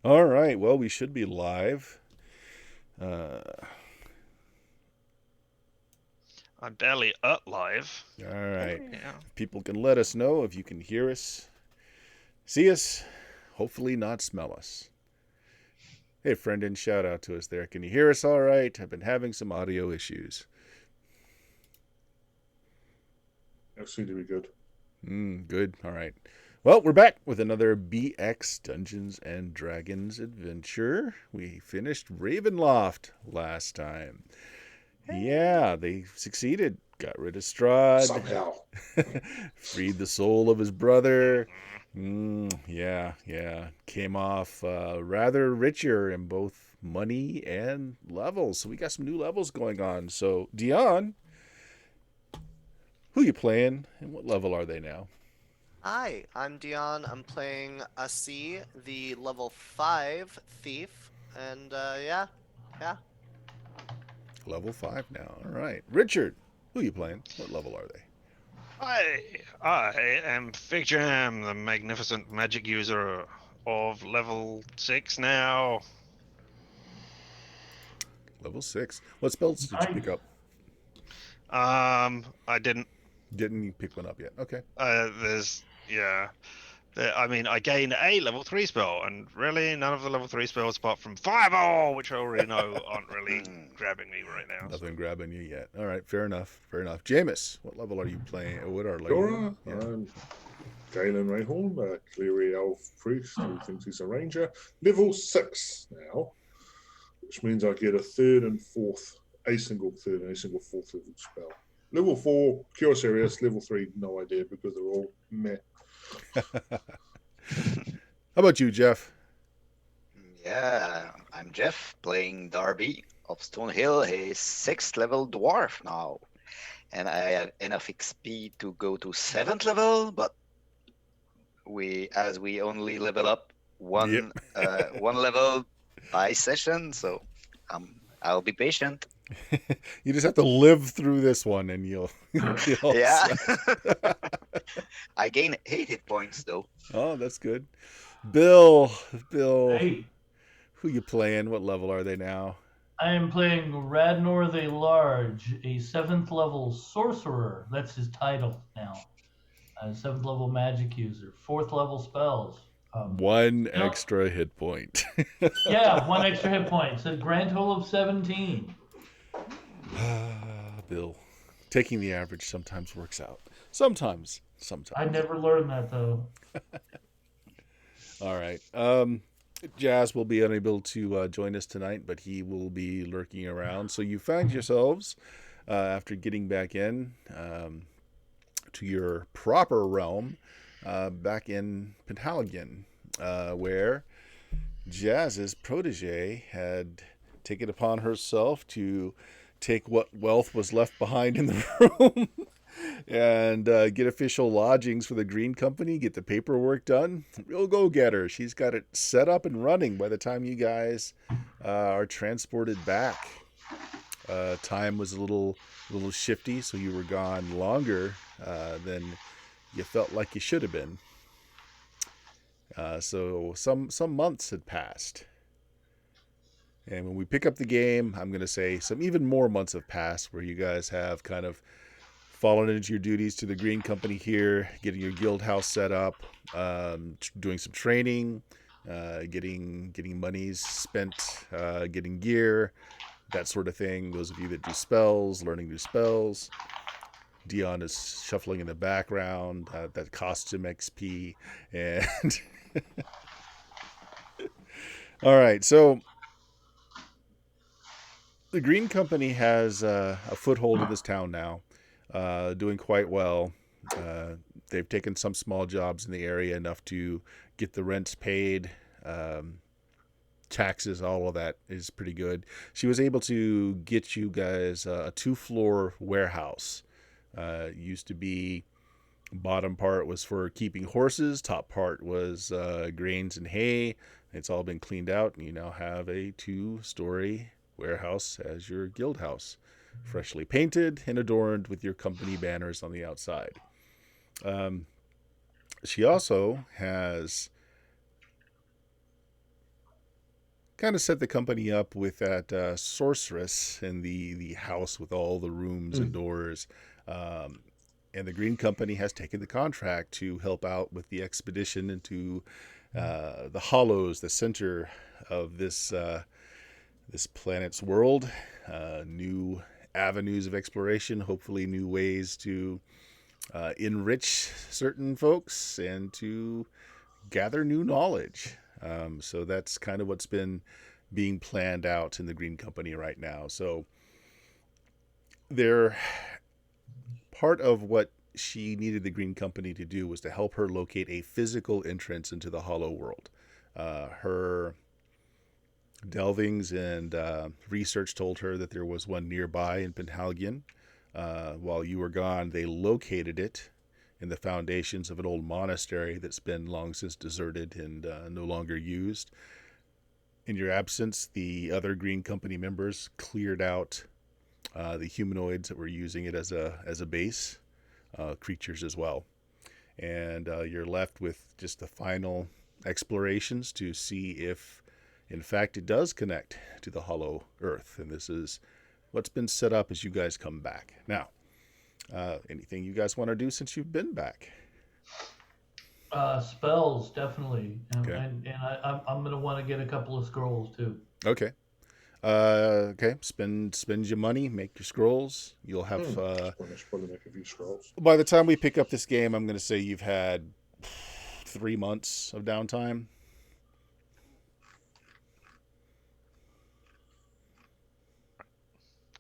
All right. Well, we should be live. Uh, I'm barely up live. all right. Yeah. People can let us know if you can hear us, see us, hopefully not smell us. Hey, Brendan, shout out to us there. Can you hear us all right? I've been having some audio issues. Actually, to be good. Good. All right. Well, we're back with another BX Dungeons and Dragons adventure. We finished Ravenloft last time. Yeah, they succeeded. Got rid of Strahd. Somehow. Freed the soul of his brother. Mhm. Yeah. Came off rather richer in both money and levels. So we got some new levels going on. So, Dion, who you playing and what level are they now? Hi, I'm Dion. I'm playing Asi, the level 5 thief. And yeah. Level 5 now. All right. Richard, who you playing? What level are they? I am Fig Jam, the magnificent magic user of level 6 now. Level 6. What spells did you pick up? I didn't. Didn't you pick one up yet? Okay. I gained a level 3 spell, and really none of the level 3 spells apart from Fireball, which I already know aren't really grabbing me right now. Nothing grabbing you yet. All right. Fair enough. Jameis, what level are you playing? What are Dora, you? I'm Galen Rayhorn, Cleary Elf Priest who thinks he's a ranger. Level 6 now, which means I get a single third and a single fourth level spell. Level 4, Cure Serious. Level 3, no idea because they're all meh. How about you, Jeff? Yeah, I'm Jeff playing Darby of Stonehill, a 6th level dwarf now. And I have enough XP to go to 7th level, but as we only level up one level by session, so I'll be patient. You just have to live through this one and you'll be all Yeah. set. I gain 8 hit points though. Oh, that's good. Bill, Hey, who you playing? What level are they now? I am playing Radnor the Large, a 7th level sorcerer. That's his title now. A 7th level magic user, 4th level spells. One you know- extra hit point. Yeah, 1 extra hit point. So grand total of 17. Bill, taking the average sometimes works out. Sometimes. I never learned that though. All right. Jazz will be unable to join us tonight, but he will be lurking around. So you find yourselves, after getting back in to your proper realm, back in Penhaligon, where Jazz's protege had taken upon herself to take what wealth was left behind in the room and get official lodgings for the Green Company, get the paperwork done. Real go-getter. She's got it set up and running by the time you guys are transported back. Time was a little shifty, so you were gone longer than you felt like you should have been. So some months had passed. And when we pick up the game, I'm going to say some even more months have passed where you guys have kind of fallen into your duties to the Green Company here, getting your guild house set up, doing some training, getting monies spent, getting gear, that sort of thing. Those of you that do spells, learning new spells. Dion is shuffling in the background. That costs him XP. And all right, so the Green Company has a foothold in this town now, doing quite well. They've taken some small jobs in the area enough to get the rents paid, taxes, all of that is pretty good. She was able to get you guys a 2-floor warehouse. Used to be, bottom part was for keeping horses, top part was grains and hay. It's all been cleaned out, and you now have a 2-story warehouse as your guild house, freshly painted and adorned with your company banners on the outside. She also has kind of set the company up with that sorceress in the house with all the rooms and doors. And the Green Company has taken the contract to help out with the expedition into the Hollows, the center of this planet's world. New avenues of exploration, hopefully new ways to enrich certain folks and to gather new knowledge. So that's kind of what's been being planned out in the Green Company right now. So they're part of what she needed the Green Company to do was to help her locate a physical entrance into the Hollow world. Her delvings and research told her that there was one nearby in Penhalgian. While you were gone, they located it in the foundations of an old monastery that's been long since deserted and no longer used. In your absence, the other Green Company members cleared out the humanoids that were using it as a base, creatures as well. And you're left with just the final explorations to see if, in fact, it does connect to the Hollow Earth. And this is what's been set up as you guys come back. Now, anything you guys want to do since you've been back? Spells, definitely. And, Okay. I'm going to want to get a couple of scrolls, too. Okay. Okay. Spend your money, make your scrolls. You'll have Probably make a few scrolls. by the time we pick up this game, I'm going to say you've had 3 months of downtime.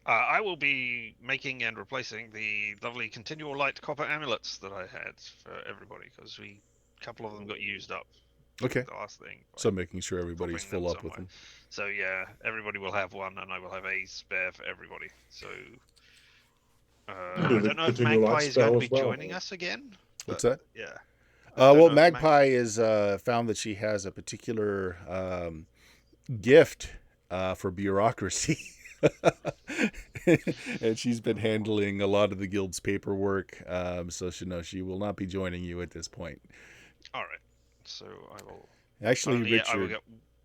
I will be making and replacing the lovely continual light copper amulets that I had for everybody because a couple of them got used up. Okay. The last thing. So making sure everybody's dropping full them up with them. So yeah, everybody will have one, and I will have a spare for everybody. So I Do the don't know if continual light Magpie is going to spell be as well. joining us again. What's but, that? Yeah. I don't Well, know if Magpie is found that she has a particular gift for bureaucracy. And she's been handling a lot of the guild's paperwork, so she will not be joining you at this point. All right. So I will. Actually, I will Richard,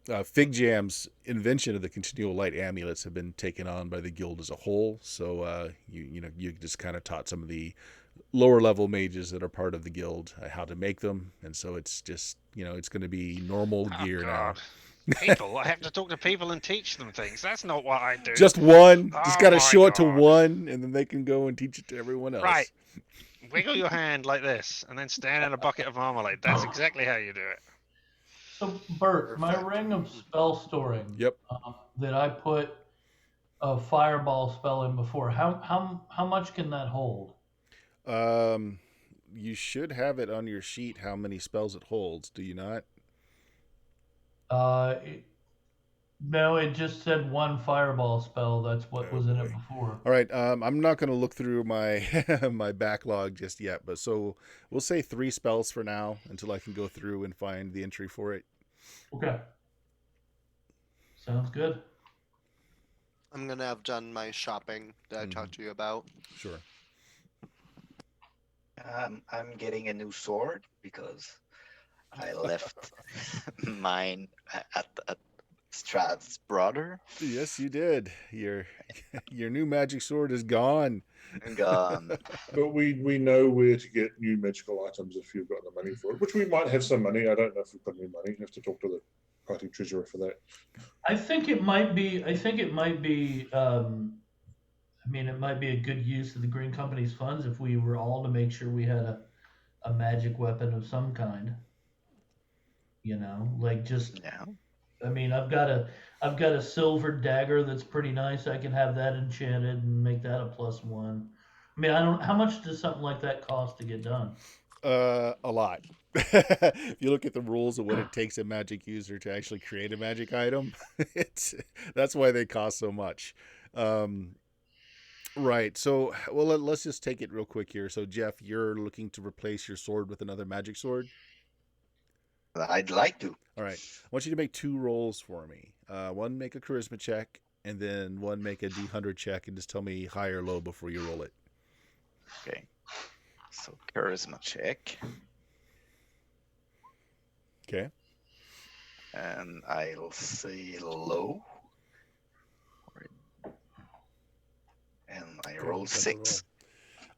get. Fig Jam's invention of the continual light amulets have been taken on by the guild as a whole. So you just kind of taught some of the lower level mages that are part of the guild how to make them, and so it's just it's going to be normal gear now. People, I have to talk to people and teach them things. That's not what I do. Just one. Just Oh got to my show it to God. one, and then they can go and teach it to everyone else. Right. Wiggle your hand like this, and then stand in a bucket of marmalade. That's exactly how you do it. So, Bert, my ring of spell storing Yep. that I put a fireball spell in before, how much can that hold? You should have it on your sheet how many spells it holds. Do you not? No, it just said one fireball spell. That's what was in it before. All right. I'm not going to look through my my backlog just yet, but so we'll say 3 spells for now until I can go through and find the entry for it. Okay. Sounds good. I'm gonna have done my shopping that I talked to you about. Sure. I'm getting a new sword because I left mine at Strad's brother. Yes, you did. Your new magic sword is gone. Gone. But we know where to get new magical items if you've got the money for it, which we might have some money. I don't know if we've got any money. You have to talk to the party treasurer for that. I think it might be. It might be a good use of the Green Company's funds if we were all to make sure we had a magic weapon of some kind. Like just. Yeah. I mean, I've got a silver dagger that's pretty nice. I can have that enchanted and make that a +1. I mean, how much does something like that cost to get done? A lot. If you look at the rules of what it takes a magic user to actually create a magic item, that's why they cost so much. Right. So, well, let's just take it real quick here. So, Jeff, you're looking to replace your sword with another magic sword? I'd like to. All right. I want you to make 2 rolls for me. One make a charisma check, and then one make a D100 check, and just tell me high or low before you roll it. Okay. So charisma check. Okay. And I'll say low. And I Okay, roll got the 6.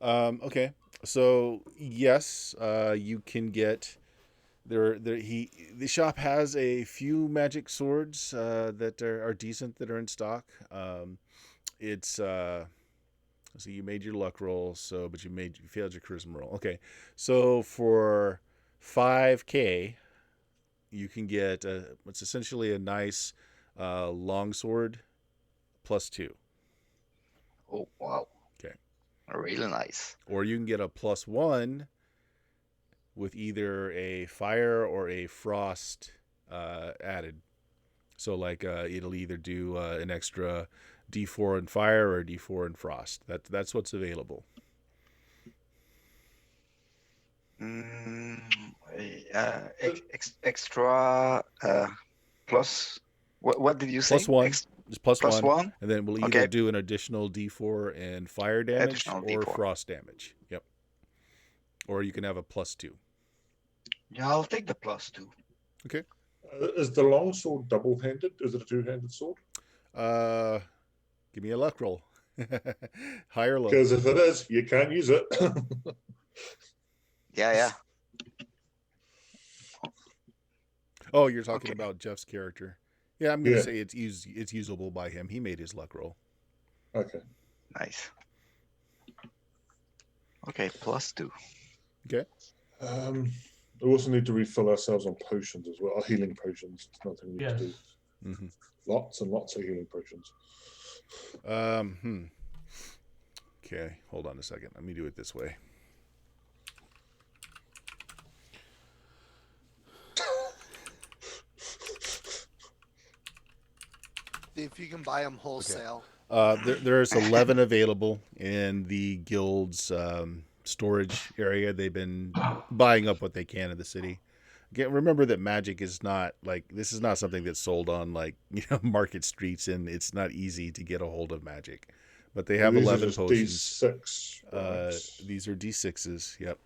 Okay, so yes, you can get the shop has a few magic swords that are decent that are in stock. It's so you made your luck roll, but you failed your charisma roll. Okay, so for 5K, you can get what's essentially a nice longsword +2. Oh, wow. Okay. Really nice. Or you can get a +1 with either a fire or a frost added. So like it'll either do an extra D4 in fire or D4 in frost. That's what's available. Extra plus. What did you say? +1. Just plus plus one. 1. And then we'll either do an additional D4 in fire damage Additional or D4. frost damage. Yep. Or you can have a +2. Yeah, I'll take the +2. Okay. Is the longsword double-handed? Is it a two-handed sword? Give me a luck roll. High or low? Because if it is, you can't use it. Yeah. Oh, you're talking Okay. about Jeff's character. Yeah, I'm gonna say it's usable by him. He made his luck roll. Okay. Nice. Okay, +2. Okay. We also need to refill ourselves on potions as well. Healing potions. It's nothing we need to do. Yes. Mm-hmm. Lots and lots of healing potions. Okay, hold on a second. Let me do it this way. If you can buy them wholesale. There's 11 available in the guild's storage area. They've been buying up what they can in the city. Again, remember that magic is not this is not something that's sold on market streets, and it's not easy to get a hold of magic. But they have These 11 are just potions. D6. Right. These are D6s. Yep.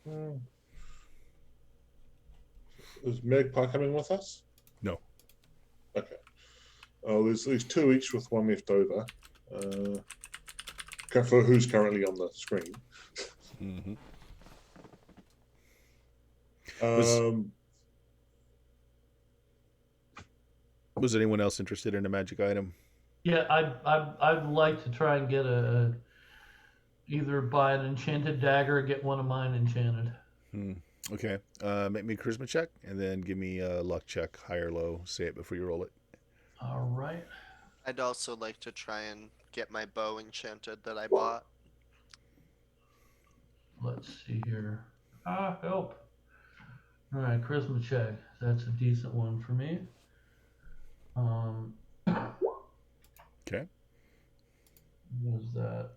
Right. Is Magpie coming with us? No. Okay. Oh, there's 2 each with 1 left over. For who's currently on the screen. Mm-hmm. Was anyone else interested in a magic item? Yeah, I'd like to try and get either buy an enchanted dagger or get one of mine enchanted. Okay. Make me a charisma check and then give me a luck check, high or low. Say it before you roll it. All right. I'd also like to try and get my bow enchanted that I bought. Let's see here. Help. All right, charisma check. That's a decent one for me. Okay. Was that?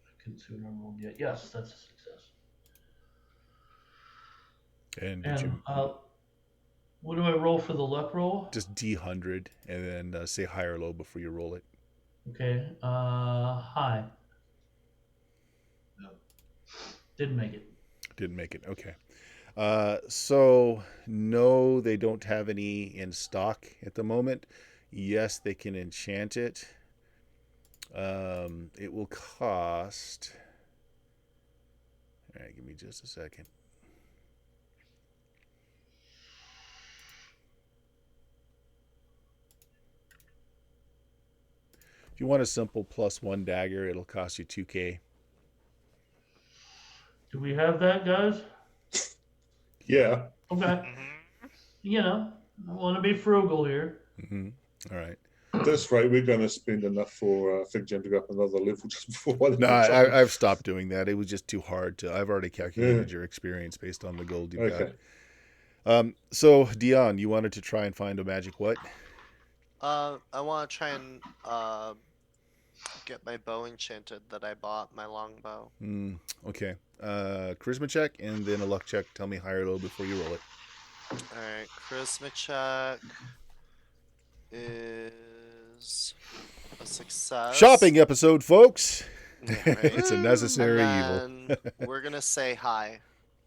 I couldn't see what I rolled yet. Yes, that's a success. And what do I roll for the luck roll? just D100 and then say high or low before you roll it. Okay. High. No. Didn't make it. Didn't make it. Okay. So no, they don't have any in stock at the moment. Yes, they can enchant it. It will cost. All right, give me just a second. If you want a simple +1 dagger, it'll cost you 2K. Do we have that, guys? Yeah. Okay. I want to be frugal here. Mm-hmm. All right. At this rate, we're going to spend enough for Fig Jam to go up another level just before. No, I've stopped doing that. It was just too hard to. I've already calculated your experience based on the gold you've got. So Dion, you wanted to try and find a magic what? I want to try and get my bow enchanted that I bought, my longbow. Okay. Charisma check and then a luck check. Tell me high or low before you roll it. Alright, charisma check is a success. Shopping episode, folks. Yeah, right. It's a necessary evil. And we're gonna say high.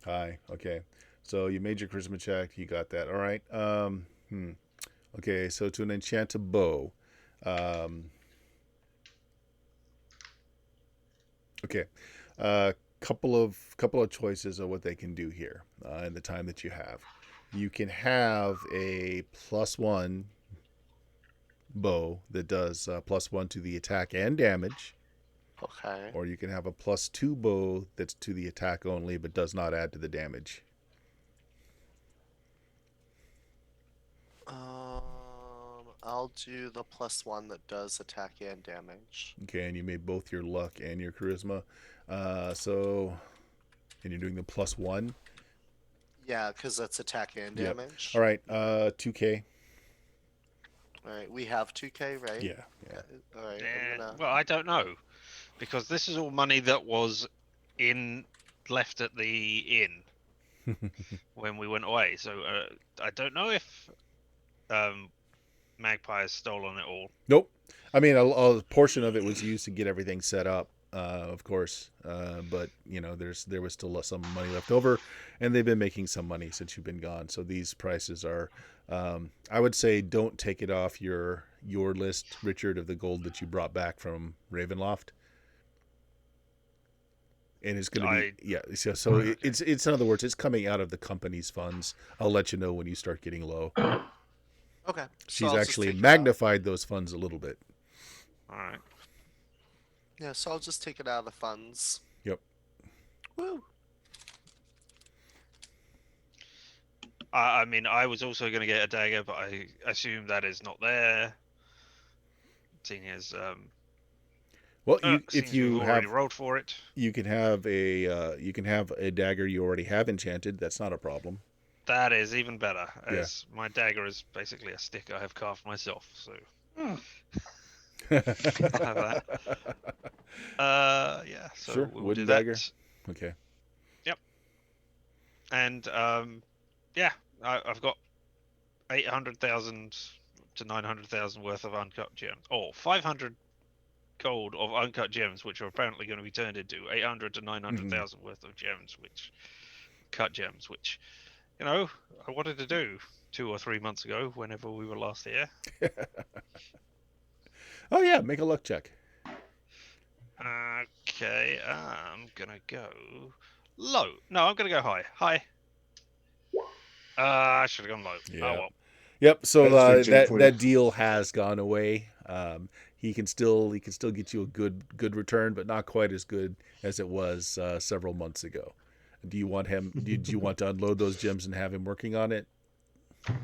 High. Okay. So you made your charisma check. You got that. All right. Okay. So to an enchanted bow. Okay. Couple of choices of what they can do here in the time that you have. You can have a +1 bow that does +1 to the attack and damage, Okay. or you can have a +2 bow that's to the attack only but does not add to the damage. I'll do the +1 that does attack and damage. Okay, and you made both your luck and your charisma. And you're doing the +1. Yeah, because that's attack and Yep. damage. All right, 2K. All right, we have 2K, right? Yeah. All right, I'm gonna. Well, I don't know, because this is all money that was left at the inn when we went away. So I don't know if Magpie has stolen it all. Nope. I mean, a portion of it was used to get everything set up, of course. But there was still some money left over, and they've been making some money since you've been gone. So these prices are, I would say, don't take it off your list, Richard, of the gold that you brought back from Ravenloft. And it's going to be So it's in other words, it's coming out of the company's funds. I'll let you know when you start getting low. Okay. She's I'll just actually take it out. magnified those funds a little bit. All right. Yeah, so I'll just take it out of the funds. Yep. Woo. I mean, I was also going to get a dagger, but I assume that is not there. Seeing as Well, if if you already have, rolled for it, you can have a dagger you already have enchanted. That's not a problem. that is even better. Yeah. As my dagger is basically a stick I have carved myself. So I'll have that. Yeah. So Sure, we'll wooden do that. dagger. Okay. And yeah, I've got 800,000 to 900,000 worth of uncut gems. Oh, 500 gold of uncut gems, which are apparently going to be turned into 800 to 900,000 worth of gems, which I wanted to do 2 or 3 months ago, whenever we were last here. Oh yeah, make a luck check. Okay, I'm gonna go low. No, I'm gonna go high. High. I should have gone low. Yeah. Oh well. Yep. So That's that for you. that deal has gone away. He can still get you a good return, but not quite as good as it was several months ago. Do you want him? Do you want to unload those gems and have him working on it?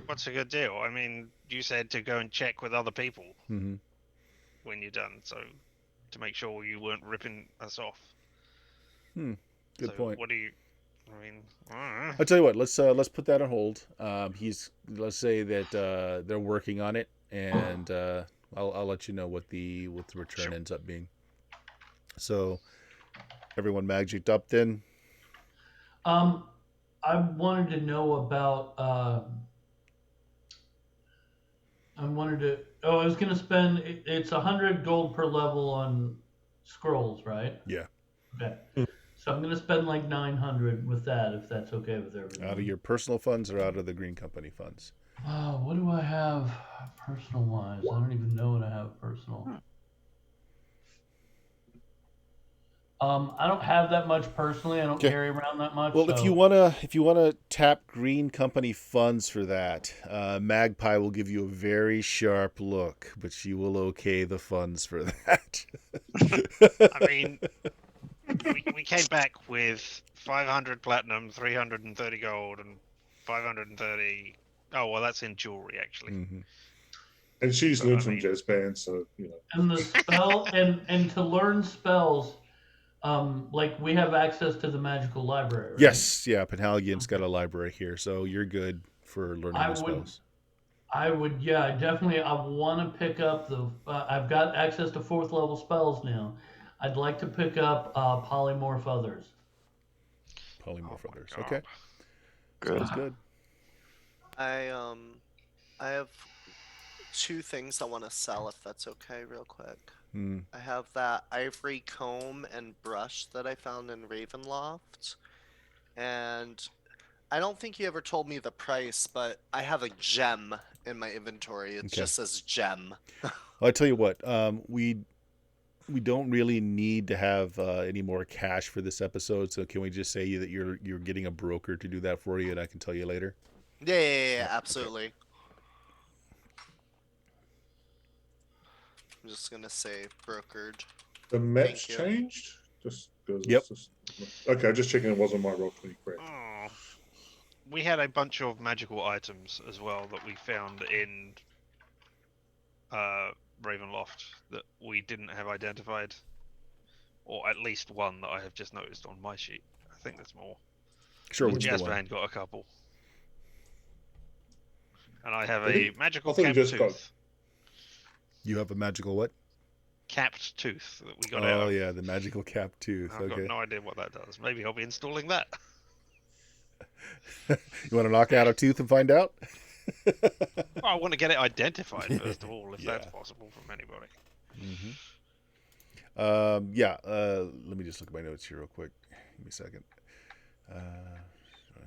What's a good deal? I mean, you said to go and check with other people Mm-hmm. when you're done, so to make sure you weren't ripping us off. Good So point. What do you? I mean, I don't know. I'll tell you what. Let's put that on hold. Let's say that they're working on it, and I'll let you know what the return Sure. ends up being. So, everyone magicked up then. I wanted to know about. I was gonna spend. It's 100 gold per level on scrolls, right? Yeah. Okay. So I'm gonna spend like 900 with that, if that's okay with everyone. Out of your personal funds or out of the Green Company funds? What do I have personal wise? I don't even know what I have personal. I don't have that much personally. I don't Okay. carry around that much. Well, so... if you wanna tap Green Company funds for that, Magpie will give you a very sharp look, but she will okay the funds for that. I mean, we came back with 500 platinum, 330 gold, and 530. Oh well, that's in jewelry actually. Mhm. And she's But I learned from mean- Jazzband, so And the spell and to learn spells, like we have access to the magical library. Right? Yes, yeah. Penhaligon's got a library here, so you're good for learning I the would- spells. I would, yeah, definitely. I want to pick up the. I've got access to 4th level spells now. I'd like to pick up polymorph others. Polymorph Oh my others. God. Okay, sounds good. I have 2 things I want to sell, if that's okay, real quick. Hmm. I have that ivory comb and brush that I found in Ravenloft, and I don't think you ever told me the price, but I have a gem in my inventory. It Okay. just says gem. Well, I tell you what, we don't really need to have any more cash for this episode. So can we just say that you're getting a broker to do that for you, and I can tell you later? Yeah, okay. absolutely. I'm just gonna say brokered. The map's Thank you. changed? Just because Yep. it's just... Okay, just checking it wasn't my roll 20 correct. Oh. We had a bunch of magical items as well that we found in Ravenloft that we didn't have identified, or at least one that I have just noticed on my sheet. I think there's more. Sure. What's the one? Jasperhan got a couple, and I have I a think- magical I thought you capped just tooth. got- You have a magical what? Capped tooth that we got Oh out. yeah, the magical cap tooth. I've Okay. got no idea what that does. Maybe I'll be installing that. You want to knock out a tooth and find out? Well, I want to get it identified first of all, if that's Yeah. possible from anybody. Yeah. Let me just look at my notes here real quick. Give me a second.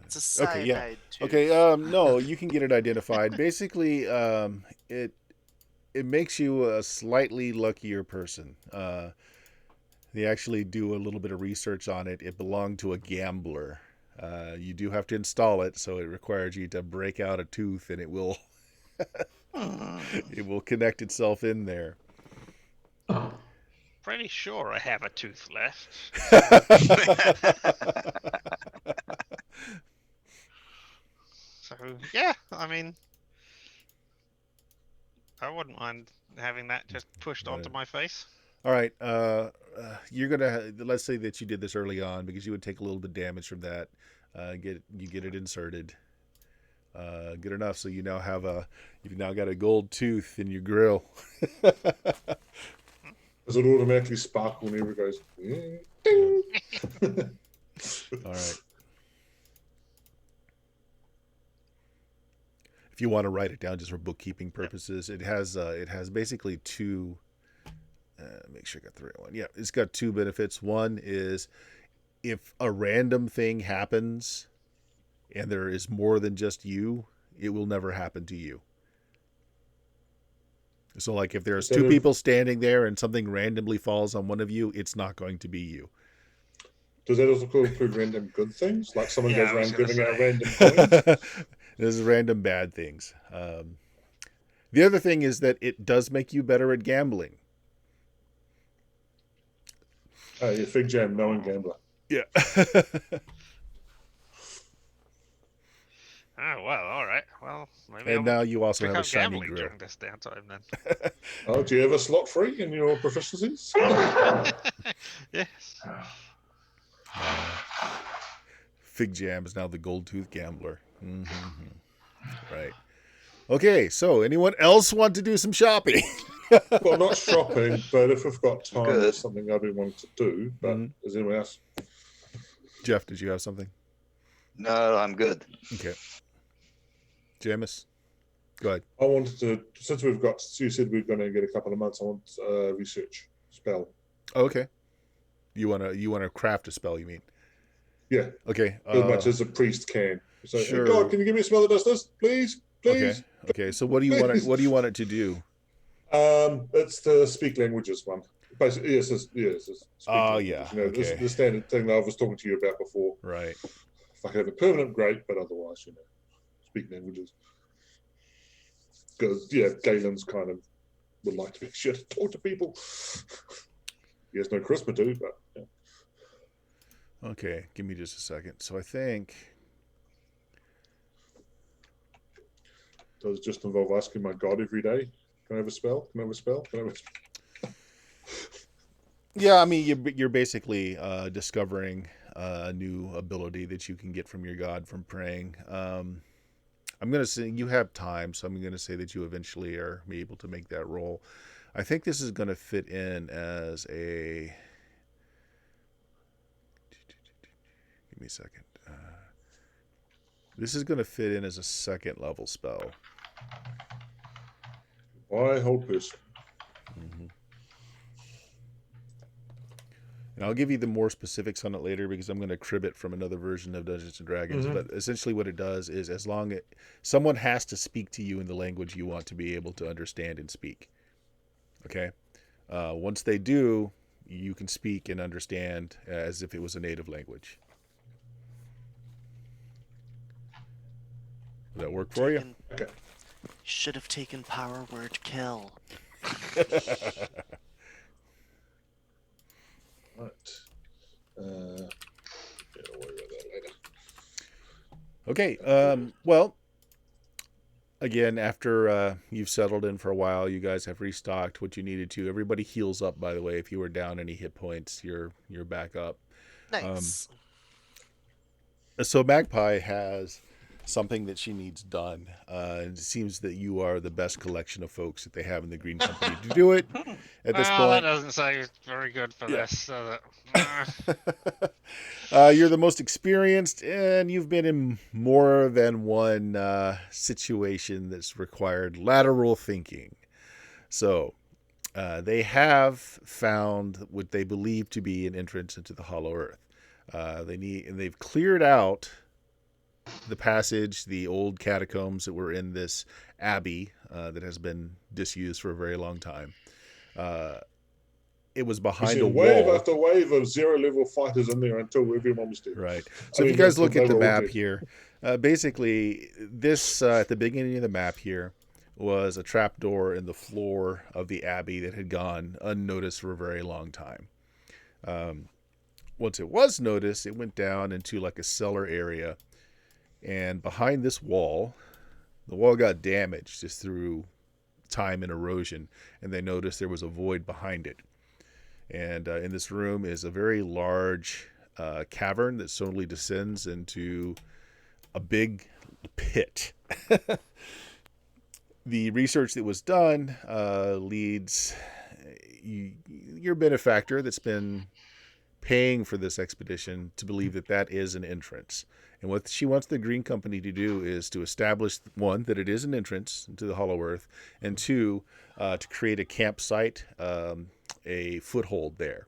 It's a cyanide Okay, yeah. tooth. Okay. No, you can get it identified. Basically, it makes you a slightly luckier person. They actually do a little bit of research on it. It belonged to a gambler. You do have to install it, so it requires you to break out a tooth, and it will it will connect itself in there. Pretty sure I have a tooth left. So yeah, I mean, I wouldn't mind having that just pushed onto Right. my face. All right. You're gonna let's say that you did this early on because you would take a little bit of damage from that. Get it inserted. Good enough. So you now you've now got a gold tooth in your grill. Does it automatically sparkle whenever it goes? Ding. All right. If you want to write it down just for bookkeeping purposes, it has basically two. Make sure I got the right one. Yeah, it's got two benefits. One is if a random thing happens and there is more than just you, it will never happen to you. So like if there's two people standing there and something randomly falls on one of you, it's not going to be you. Does that also include random good things? Like someone Yeah, goes I was around gonna giving out say. random coins? There's random bad things. The other thing is that it does make you better at gambling. Oh, yeah, Fig Jam, knowing gambler. Yeah. Oh well, all right. Well, maybe And I'll now you also pick have a up shiny gambling grill. during this downtime then. Oh, do you have a slot free in your proficiencies? Yes. Fig Jam is now the gold tooth gambler. Right. Okay, so anyone else want to do some shopping? Well, not shopping, but if we've got time, Good. there's something I've been wanting to do. But Mhm. is anyone else? Jeff, did you have something? No, I'm good. Okay. Jamis, go ahead. I wanted to, since we've got, you said we're going to get a couple of months, I want research spell. Oh, okay. You wanna craft a spell? You mean? Yeah, Okay. as much as a priest can. So, sure. hey, God, can you give me a spell that does this, please? Please. Okay. So what do you want? What do you want it to do? It's the speak languages one. Basically, yes, it's speak Oh, languages. yeah, You know, this okay. is the standard thing that I was talking to you about before. Right. If I could have a permanent, great, but otherwise, speak languages. Because Galen's kind of would like to be sure to talk to people. He has no charisma too, but yeah. Okay. Give me just a second. So I think. Does it just involve asking my God every day? Can I have a spell? Can I have a spell? Can I have a spell? Yeah, I mean, you're basically discovering a new ability that you can get from your god from praying. I'm going to say you have time, so I'm going to say that you eventually are able to make that roll. I think this is going to fit in as a... Give me a second. This is going to fit in as a second level spell. My whole person. And I'll give you the more specifics on it later because I'm going to crib it from another version of Dungeons and Dragons. Mhm. But essentially, what it does is, as long as someone has to speak to you in the language you want to be able to understand and speak. Okay. Once they do, you can speak and understand as if it was a native language. Does that work for you? Okay. Should have taken power word kill. Right. Yeah, I'll worry about that later. Okay. Well, again, after you've settled in for a while, you guys have restocked what you needed to. Everybody heals up, by the way. If you were down any hit points, you're back up. Nice. So Magpie has something that she needs done. And it seems that you are the best collection of folks that they have in the Green Company to do it at this Well, that point. doesn't say very good for Yeah. this. So You're the most experienced, and you've been in more than one situation that's required lateral thinking. So they have found what they believe to be an entrance into the Hollow Earth. They've cleared out the passage, the old catacombs that were in this abbey that has been disused for a very long time. It was We've behind a seen wave wall. after wave of 0-level fighters in there until everyone was dead. Right. I So if mean, you guys until look at they the were all map dead. here, basically this at the beginning of the map here was a trapdoor in the floor of the abbey that had gone unnoticed for a very long time. Once it was noticed, it went down into like a cellar area, and behind this wall, the wall got damaged just through time and erosion, and they noticed there was a void behind it. And in this room is a very large cavern that slowly descends into a big pit. The research that was done leads your benefactor that's been paying for this expedition to believe that that is an entrance. And what she wants the Green Company to do is to establish, one, that it is an entrance into the Hollow Earth, and two, to create a campsite, a foothold there.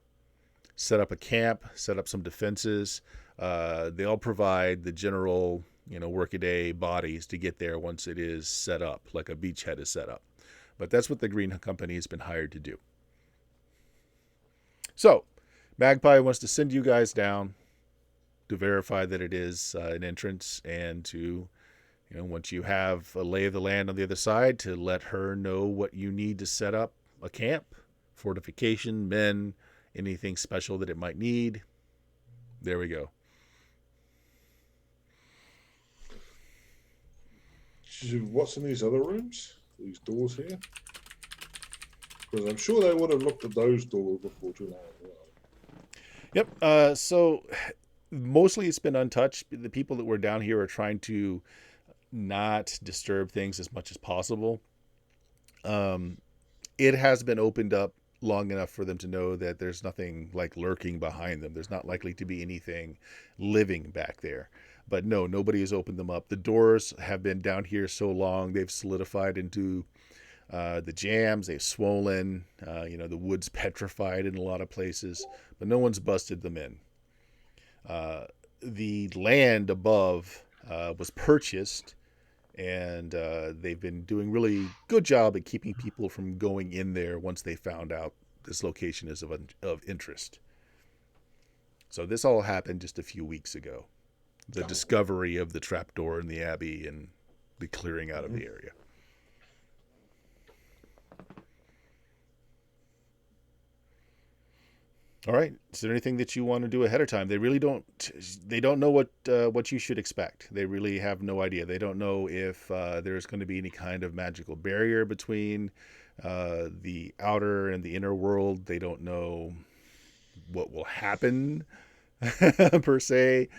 Set up a camp, set up some defenses. They all provide the general, workaday bodies to get there once it is set up, like a beachhead is set up. But that's what the Green Company has been hired to do. So, Magpie wants to send you guys down to verify that it is an entrance, and to, once you have a lay of the land on the other side, to let her know what you need to set up a camp, fortification, men, anything special that it might need. There we go. What's in these other rooms? These doors here? Because I'm sure they would have looked at those doors before too long as well. Yep. So mostly it's been untouched. The people that were down here are trying to not disturb things as much as possible. It has been opened up long enough for them to know that there's nothing like lurking behind them. There's not likely to be anything living back there. But no, nobody has opened them up. The doors have been down here so long, they've solidified into the jams. They've swollen. The wood's petrified in a lot of places, but no one's busted them in. The land above was purchased, and they've been doing really good job at keeping people from going in there once they found out this location is of interest. So this all happened just a few weeks ago. The discovery of the trapdoor in the abbey and the clearing out of the area. All right. Is there anything that you want to do ahead of time? They really don't. They don't know what you should expect. They really have no idea. They don't know if there's going to be any kind of magical barrier between the outer and the inner world. They don't know what will happen per se.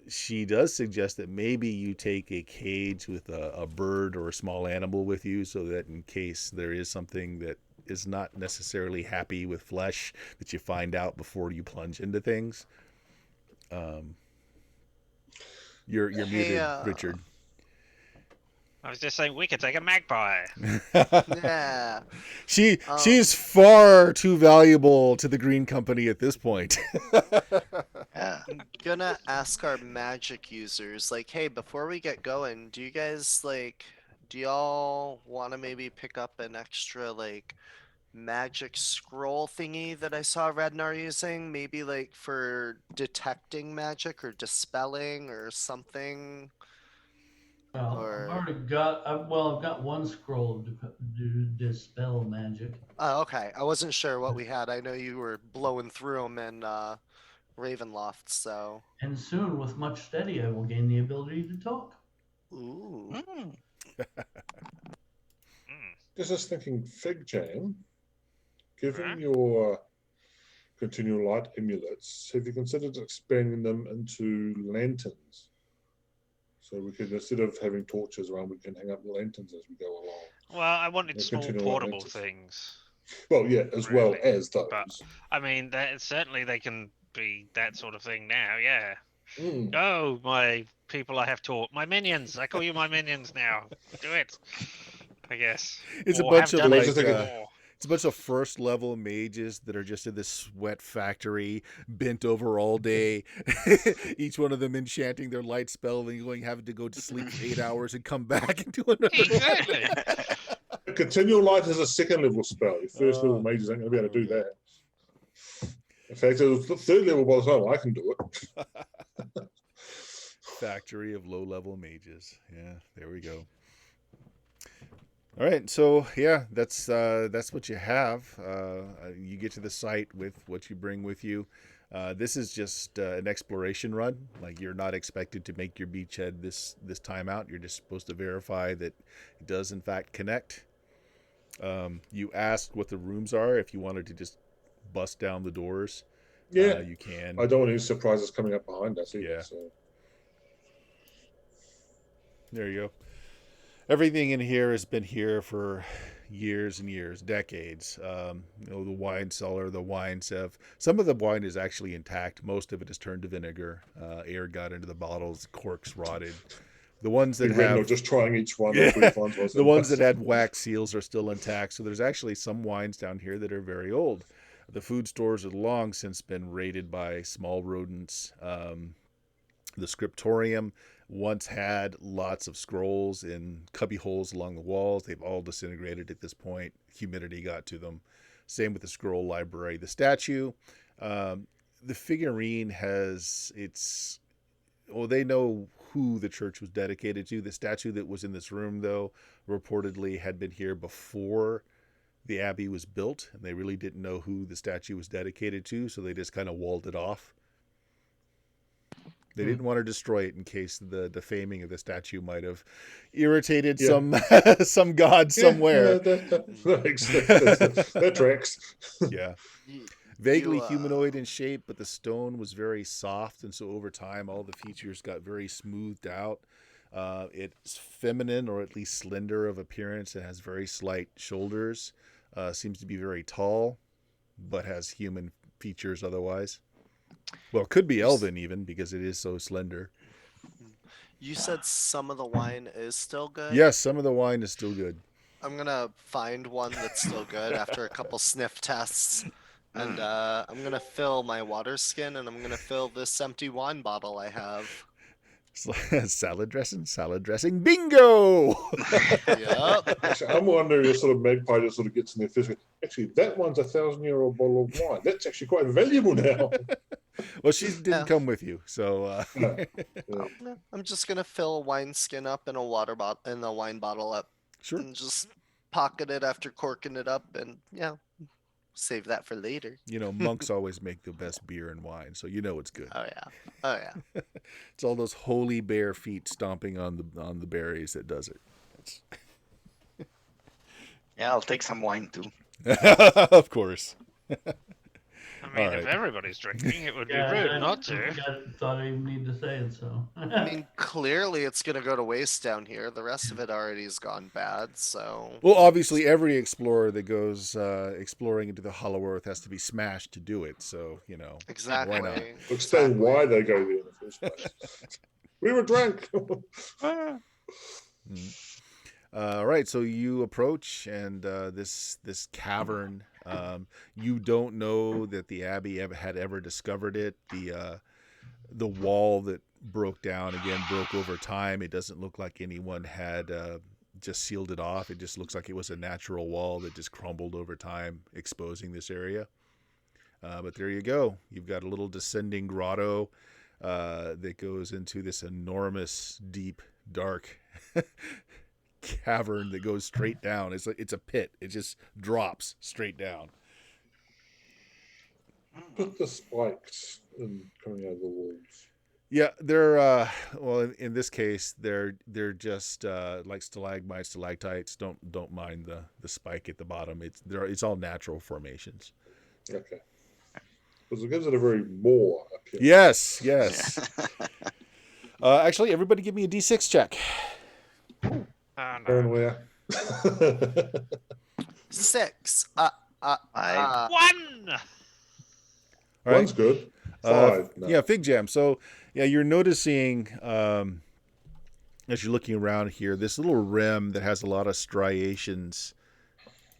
She does suggest that maybe you take a cage with a bird or a small animal with you, so that in case there is something that is not necessarily happy with flesh, that you find out before you plunge into things. You're muted, Richard. I was just saying we could take a magpie. Yeah. She's far too valuable to the Green Company at this point. Yeah. I'm gonna ask our magic users, like, hey, before we get going, do y'all want to maybe pick up an extra, like, magic scroll thingy that I saw Radnar using? Maybe, like, for detecting magic or dispelling or something? Well, Or- I've got one scroll of dispel magic. Oh, okay. I wasn't sure what we had. I know you were blowing through them in Ravenloft, so. And soon, with much steady, I will gain the ability to talk. Ooh. Mm. Just thinking, Fig Jam, given Right. your continual light amulets, have you considered expanding them into lanterns? So we could, instead of having torches around, we can hang up lanterns as we go along. Well, I wanted Yeah, small continue portable lanterns. things. Well, yeah, as well Really, as those. but- I mean, certainly they can be that sort of thing now. Yeah. Mm. Oh, my people I have taught, my minions. I call you my minions now. Do it. I guess. It's a Or bunch have of done it like- before. It's a bunch of first level mages that are just in this sweat factory, bent over all day. Each one of them enchanting their light spell, then having to go to sleep for 8 hours and come back and do another. Exactly. Continual light is a second level spell. Your first level mages ain't going to be able to do that. In fact, it was the third level by the time I can do it. Factory of low level mages. Yeah, there we go. All right, so yeah, that's what you have. You get to the site with what you bring with you. This is just an exploration run. Like, you're not expected to make your beachhead this time out. You're just supposed to verify that it does in fact connect. You asked what the rooms are. If you wanted to just bust down the doors, Yeah, you can. I don't want any surprises coming up behind us either. Yeah. So. There you go. Everything in here has been here for years and years, decades. The wine cellar, the wine sieve. Some of the wine is actually intact. Most of it is turned to vinegar. Air got into the bottles. Corks rotted. The ones that Big Red have Note just trying each one. Yeah. The the ones that had wax seals are still intact. So there's actually some wines down here that are very old. The food stores have long since been raided by small rodents. The scriptorium once had lots of scrolls in cubby holes along the walls. They've all disintegrated at this point. Humidity got to them. Same with the scroll library. The statue, the figurine has its... Well, they know who the church was dedicated to. The statue that was in this room, though, reportedly had been here before the abbey was built, and they really didn't know who the statue was dedicated to, so they just kind of walled it off. They didn't want to destroy it in case the defaming of the statue might have irritated some god somewhere. That makes sense. That tracks. Yeah. Y- Vaguely You, humanoid in shape, but the stone was very soft, and so over time all the features got very smoothed out. It's feminine, or at least slender of appearance. It has very slight shoulders. Seems to be very tall, but has human features otherwise. Well, could be elven even, because it is so slender. You said some of the wine is still good? Yes, some of the wine is still good. I'm gonna find one that's still good after a couple sniff tests. And I'm gonna fill my water skin, and I'm gonna fill this empty wine bottle I have. Salad dressing, bingo! Yep. Actually, I'm wondering if sort of Magpie just sort of gets in there first. Actually, that one's a 1,000-year-old bottle of wine. That's actually quite valuable now. Well, she didn't Yeah. come with you, so No. Yeah, I'm just gonna fill a wine skin up in a water bottle, in the wine bottle up, sure. and just pocket it after corking it up, and yeah, save that for later. You know, monks always make the best beer and wine, so you know it's good. Oh yeah. Oh yeah. It's all those holy bare feet stomping on the berries that does it. Yeah, I'll take some wine too. Of course. I mean, All if right. everybody's drinking, it would be Yeah, rude I not to. thought I didn't need to say it, so. I mean, clearly it's gonna go to waste down here. The rest of it already has gone bad, so. Well, obviously, every explorer that goes exploring into the Hollow Earth has to be smashed to do it. So, you know, Exactly. not? Explain why they go there in the first place. We were drunk. Mm. All right, so you approach, and this cavern. You don't know that the abbey had ever discovered it. The wall that broke down again broke over time. It doesn't look like anyone had just sealed it off. It just looks like it was a natural wall that just crumbled over time, exposing this area. But there you go. You've got a little descending grotto that goes into this enormous, deep, dark cavern that goes straight down. It's a pit. It just drops straight down. Put the spikes coming out of the walls. Yeah, they're well in this case they're just like stalagmites, stalactites. Don't mind the spike at the bottom. It's all natural formations. Okay. Because it gives it a very more Yes. appearance. Actually, everybody give me a D6 check. Oh, no. Paranoia. 6. One. All right. One's good. 5. No. Yeah, Fig Jam. So, yeah, you're noticing as you're looking around here, this little rim that has a lot of striations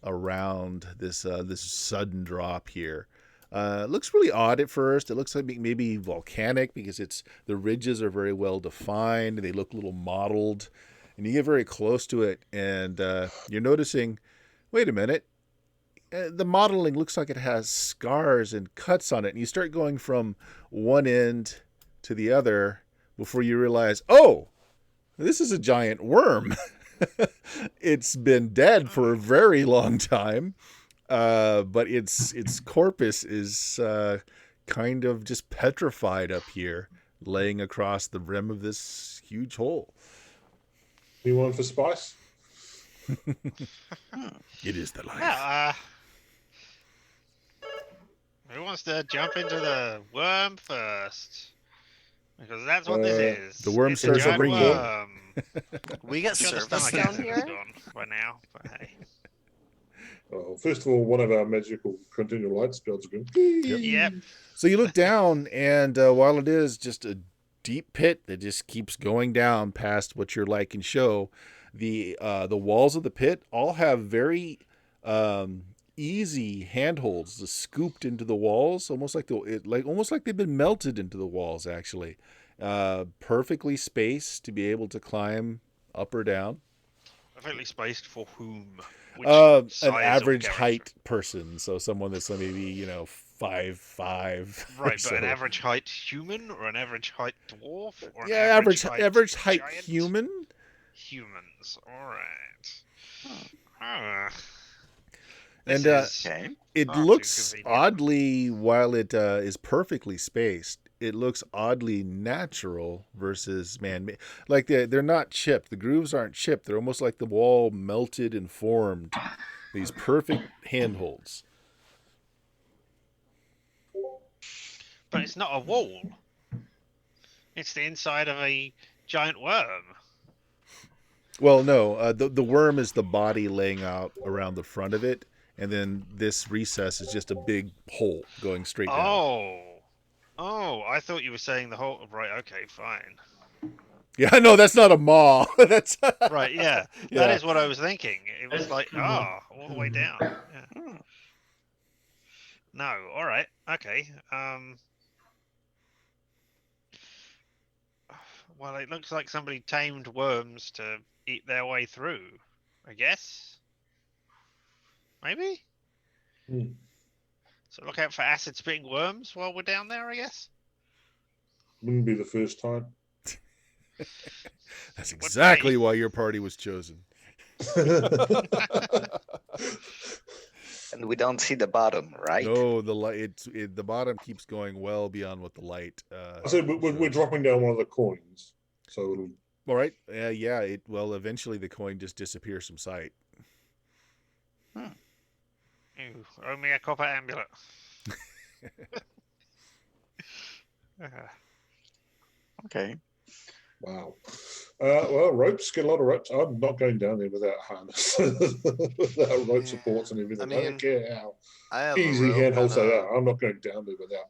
around this sudden drop here. Looks really odd at first. It looks like maybe volcanic because the ridges are very well defined. They look a little mottled, and you get very close to it, and you're noticing, wait a minute. The modeling looks like it has scars and cuts on it, and you start going from one end to the other before you realize, oh, this is a giant worm. It's been dead for a very long time, but its corpus is kind of just petrified up here, laying across the rim of this huge hole. Anyone for spice? It is the life. Yeah, who wants to jump into the worm first? Because that's what this is. The worm It's a starts giant ringing. worm. We get Sure, the service stomach down acid's here. gone by now, but hey. Well, first of all, one of our magical continual light spells are going. Yep. So you look down, and while it is just a deep pit that just keeps going down past what your light can show, the walls of the pit all have very easy handholds scooped into the walls, almost like they've been melted into the walls. Actually, perfectly spaced to be able to climb up or down. Perfectly spaced for whom? Which An size of average character? height person, so someone that's maybe 5'5". Right, but so. an average height human or an average height dwarf or an Yeah, average height giant? human. Humans. All right. And Okay. it Far too looks convenient. oddly, while it is perfectly spaced, it looks oddly natural versus man-made. Like they're not chipped. The grooves aren't chipped. They're almost like the wall melted and formed. These perfect handholds. But it's not a wall. It's the inside of a giant worm. Well, no, the worm is the body laying out around the front of it, and then this recess is just a big hole going straight down. Oh, I thought you were saying the whole. Right, okay, fine. Yeah, no, that's not a maw. That's Right, yeah. Yeah. That is what I was thinking. It was like, all the way down. Yeah. No, all right, okay. Well, it looks like somebody tamed worms to eat their way through, I guess. Maybe? Hmm. So look out for acid-spitting worms while we're down there, I guess? Wouldn't be the first time. That's exactly why your party was chosen. And we don't see the bottom, right? No, the light. The bottom keeps going well beyond what the light. So we're shows. dropping down one of the coins. So it'll. All right. Yeah. Eventually the coin just disappears from sight. Ooh, owe me a copper amulet. Okay. Wow. Well, ropes, get a lot of ropes. I'm not going down there without harness, without rope supports and everything. I, mean, don't care how I have a easy rope handholds and they a- are. I'm not going down there without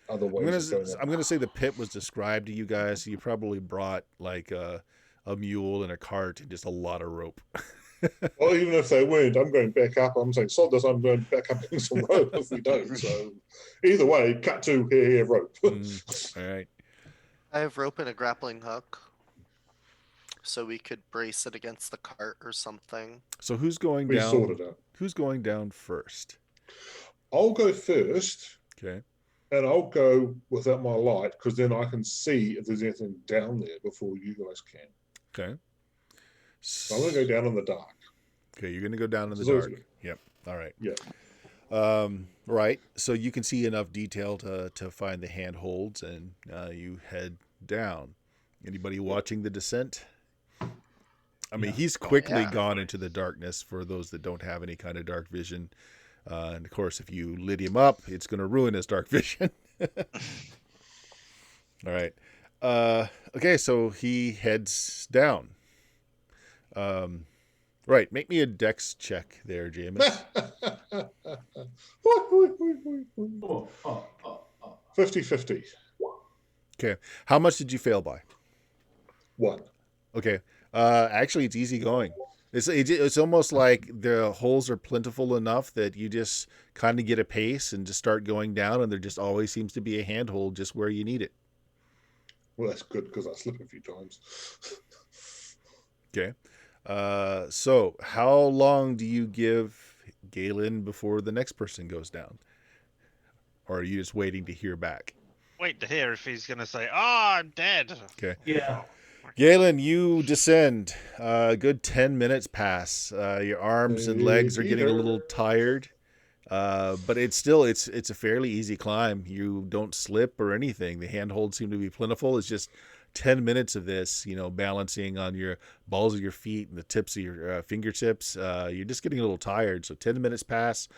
other ways of going. I'm gonna say the pit was described to you guys. So you probably brought like a a mule and a cart and just a lot of rope. Well, even if they weren't, I'm going back up. I'm saying, sod this, I'm going back up in some rope if we don't. So either way, cut to here, rope. All right. I have rope and a grappling hook. So we could brace it against the cart or something. So who's going We down? sorted it. Who's going down first? I'll go first, Okay. and I'll go without my light because then I can see if there's anything down there before you guys can. Okay. So I'm going to go down in the dark. Okay, you're going to go down in the It's always dark. good. Yep. All right. Yeah. Right. So you can see enough detail to find the handholds, and you head down. Anybody watching the descent? I mean, Yeah. he's quickly yeah. gone into the darkness for those that don't have any kind of dark vision. And of course, if you lit him up, it's going to ruin his dark vision. All right. Okay, so he heads down. Right. Make me a dex check there, Jameis. 50-50. Okay. How much did you fail by? 1. Okay. Actually, it's easy going. It's almost like the holes are plentiful enough that you just kind of get a pace and just start going down, and there just always seems to be a handhold just where you need it. Well, that's good because I slipped a few times. Okay. So how long do you give Galen before the next person goes down? Or are you just waiting to hear back? Wait to hear if he's gonna say, "Ah, I'm dead." Okay. Yeah. Galen, you descend. A good 10 minutes pass. Your arms and legs are getting a little tired. But it's a fairly easy climb. You don't slip or anything. The handholds seem to be plentiful. It's just 10 minutes of this, balancing on your balls of your feet and the tips of your fingertips. You're just getting a little tired. So 10 minutes pass,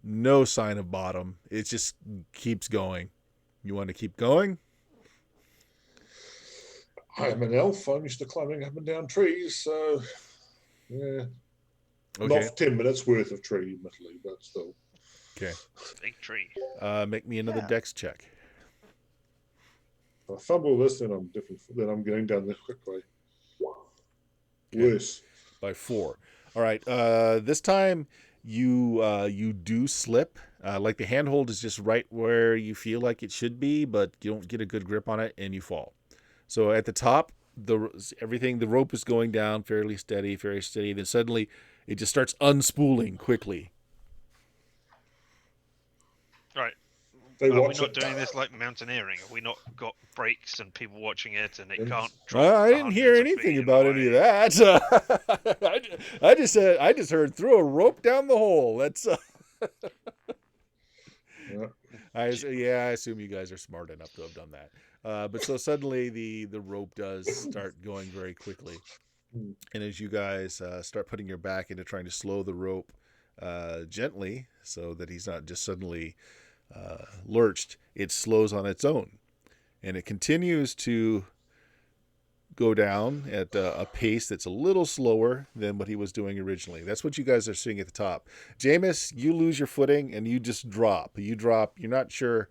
no sign of bottom. It just keeps going. You want to keep going? I'm an elf. I'm used to climbing up and down trees, so yeah. Okay. Not 10 minutes worth of tree, admittedly, but still. Okay. Big tree. Make me another Yeah. dex check. If I fumble this, then I'm different. Then I'm getting down this quickly. Okay. Worse. By 4. All right. This time you do slip. Like the handhold is just right where you feel like it should be, but you don't get a good grip on it and you fall. So at the top, the rope is going down fairly steady, very steady. Then suddenly it just starts unspooling quickly. Right. They Are we watch not it. doing this like mountaineering? Have we not got brakes and people watching it and it Yes. can't drop? Well, I didn't hear hundreds of anything feet about away? any of that. I just said I just heard throw a rope down the hole. That's. Yeah. I assume you guys are smart enough to have done that. But so suddenly the rope does start going very quickly, and as you guys start putting your back into trying to slow the rope gently so that he's not just suddenly lurched, it slows on its own, and it continues to go down at a pace that's a little slower than what he was doing originally. That's what you guys are seeing at the top. Jameis, you lose your footing and you just drop. You drop. You're not sure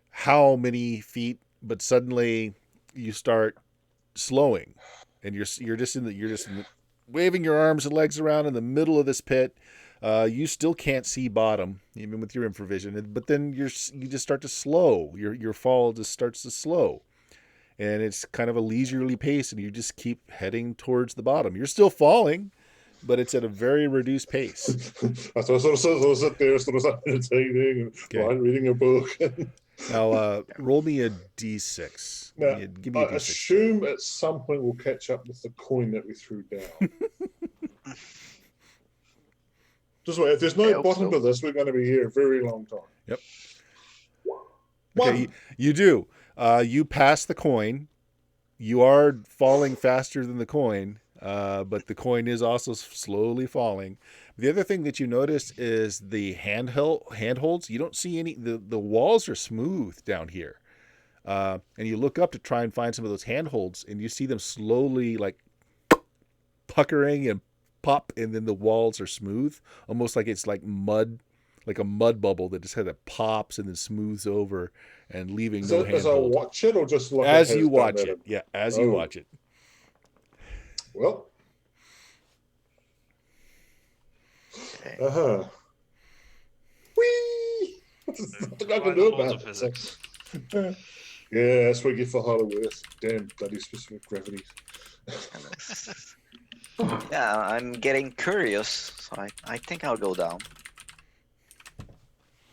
how many feet, but suddenly you start slowing, and you're just waving your arms and legs around in the middle of this pit. You still can't see bottom, even with your infravision. But then you just start to slow. Your fall just starts to slow. And it's kind of a leisurely pace, and you just keep heading towards the bottom. You're still falling, but it's at a very reduced pace. I sort of sit there, sort of meditating and Okay. reading a book. Now, roll me a d6. Now, Give me a I d6. assume at some point we'll catch up with the coin that we threw down. Just wait. If there's I no hope bottom so. to this, we're going to be here a very long time. Yep. One. Okay, you do. You pass the coin. You are falling faster than the coin, but the coin is also slowly falling. The other thing that you notice is the handholds. You don't see any. The walls are smooth down here, and you look up to try and find some of those handholds, and you see them slowly like puckering and pop, and then the walls are smooth, almost like it's like mud. Like a mud bubble that just kind of pops and then smooths over and leaving no As I handhold. watch it, or just look As at you his watch done it. Yeah, as you watch it. Well, Okay. whee! There's nothing I By can the do laws about of it. So, physics. yeah, that's what you get for Hollow Earth. Damn bloody specific gravity. Yeah, I'm getting curious, so I think I'll go down.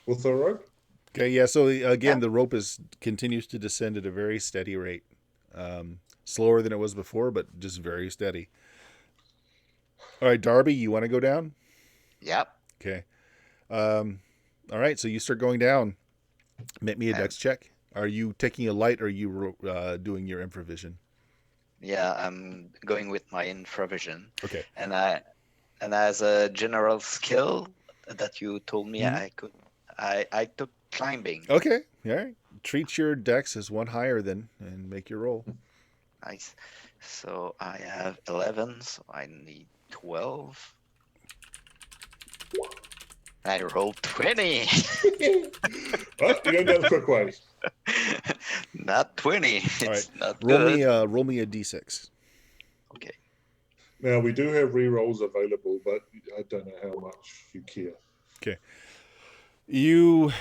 With the rope? Okay, yeah. So again, Yeah. the rope continues to descend at a very steady rate, slower than it was before, but just very steady. All right, Darby, you want to go down? Yep. Okay. All right, so you start going down. Make me a dex check. Are you taking a light, or are you doing your infravision? Yeah, I'm going with my infravision. Okay. And as a general skill that you told me Mhm. I took climbing. Okay. All right. Treat your dex as one higher then, and make your roll. Nice. So I have 11, so I need 12. I rolled 20. Well, you're going down the quick way. Not 20. It's right. not Roll good. roll me a d6. Okay. Now, we do have re-rolls available, but I don't know how much you care. You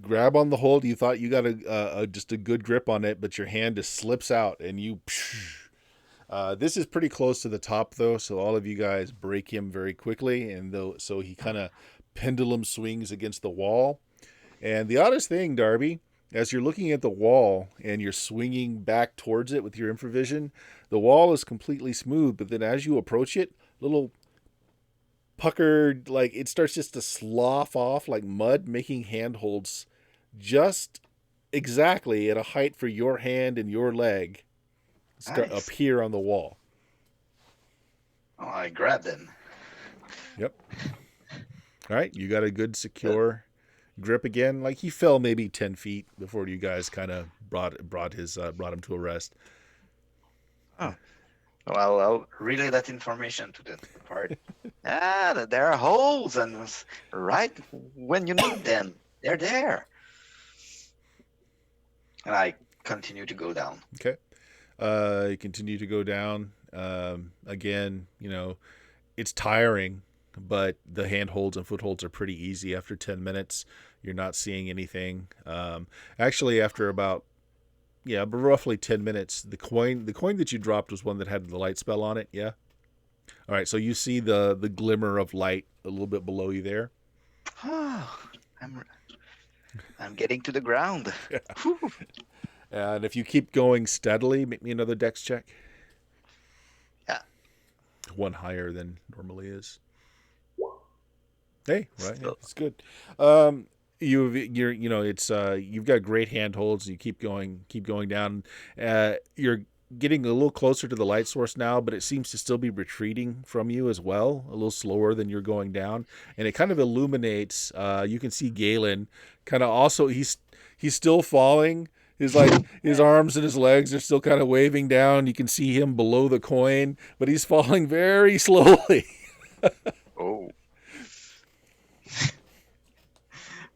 grab on the hold. You thought you got just a good grip on it, but your hand just slips out, and you. This is pretty close to the top, though, so all of you guys break him very quickly, and so he kind of pendulum swings against the wall. And the oddest thing, Darby, as you're looking at the wall and you're swinging back towards it with your infravision, the wall is completely smooth, but then as you approach it, little puckered, like it starts just to slough off like mud, making handholds just exactly at a height for your hand and your leg Nice. appear on the wall. Oh, I grabbed him. Yep. All right, you got a good secure grip again. Like he fell maybe 10 feet before you guys kind of brought him to a rest. Well, I'll relay that information to the party. There are holes, and right when you need them, they're there. And I continue to go down. Okay. You continue to go down. Again, it's tiring, but the handholds and footholds are pretty easy. After 10 minutes, you're not seeing anything. Actually, after about roughly 10 minutes, the coin that you dropped was one that had the light spell on it. Yeah. All right. So you see the glimmer of light a little bit below you there. I'm getting to the ground. Yeah. And if you keep going steadily, make me another dex check. Yeah. One higher than normally is. Hey, right, Still. it's good. You've got great handholds. You keep going down. You're getting a little closer to the light source now, but it seems to still be retreating from you as well, a little slower than you're going down. And it kind of illuminates. You can see Galen kind of also. He's still falling. His arms and his legs are still kind of waving down. You can see him below the coin, but he's falling very slowly. Oh.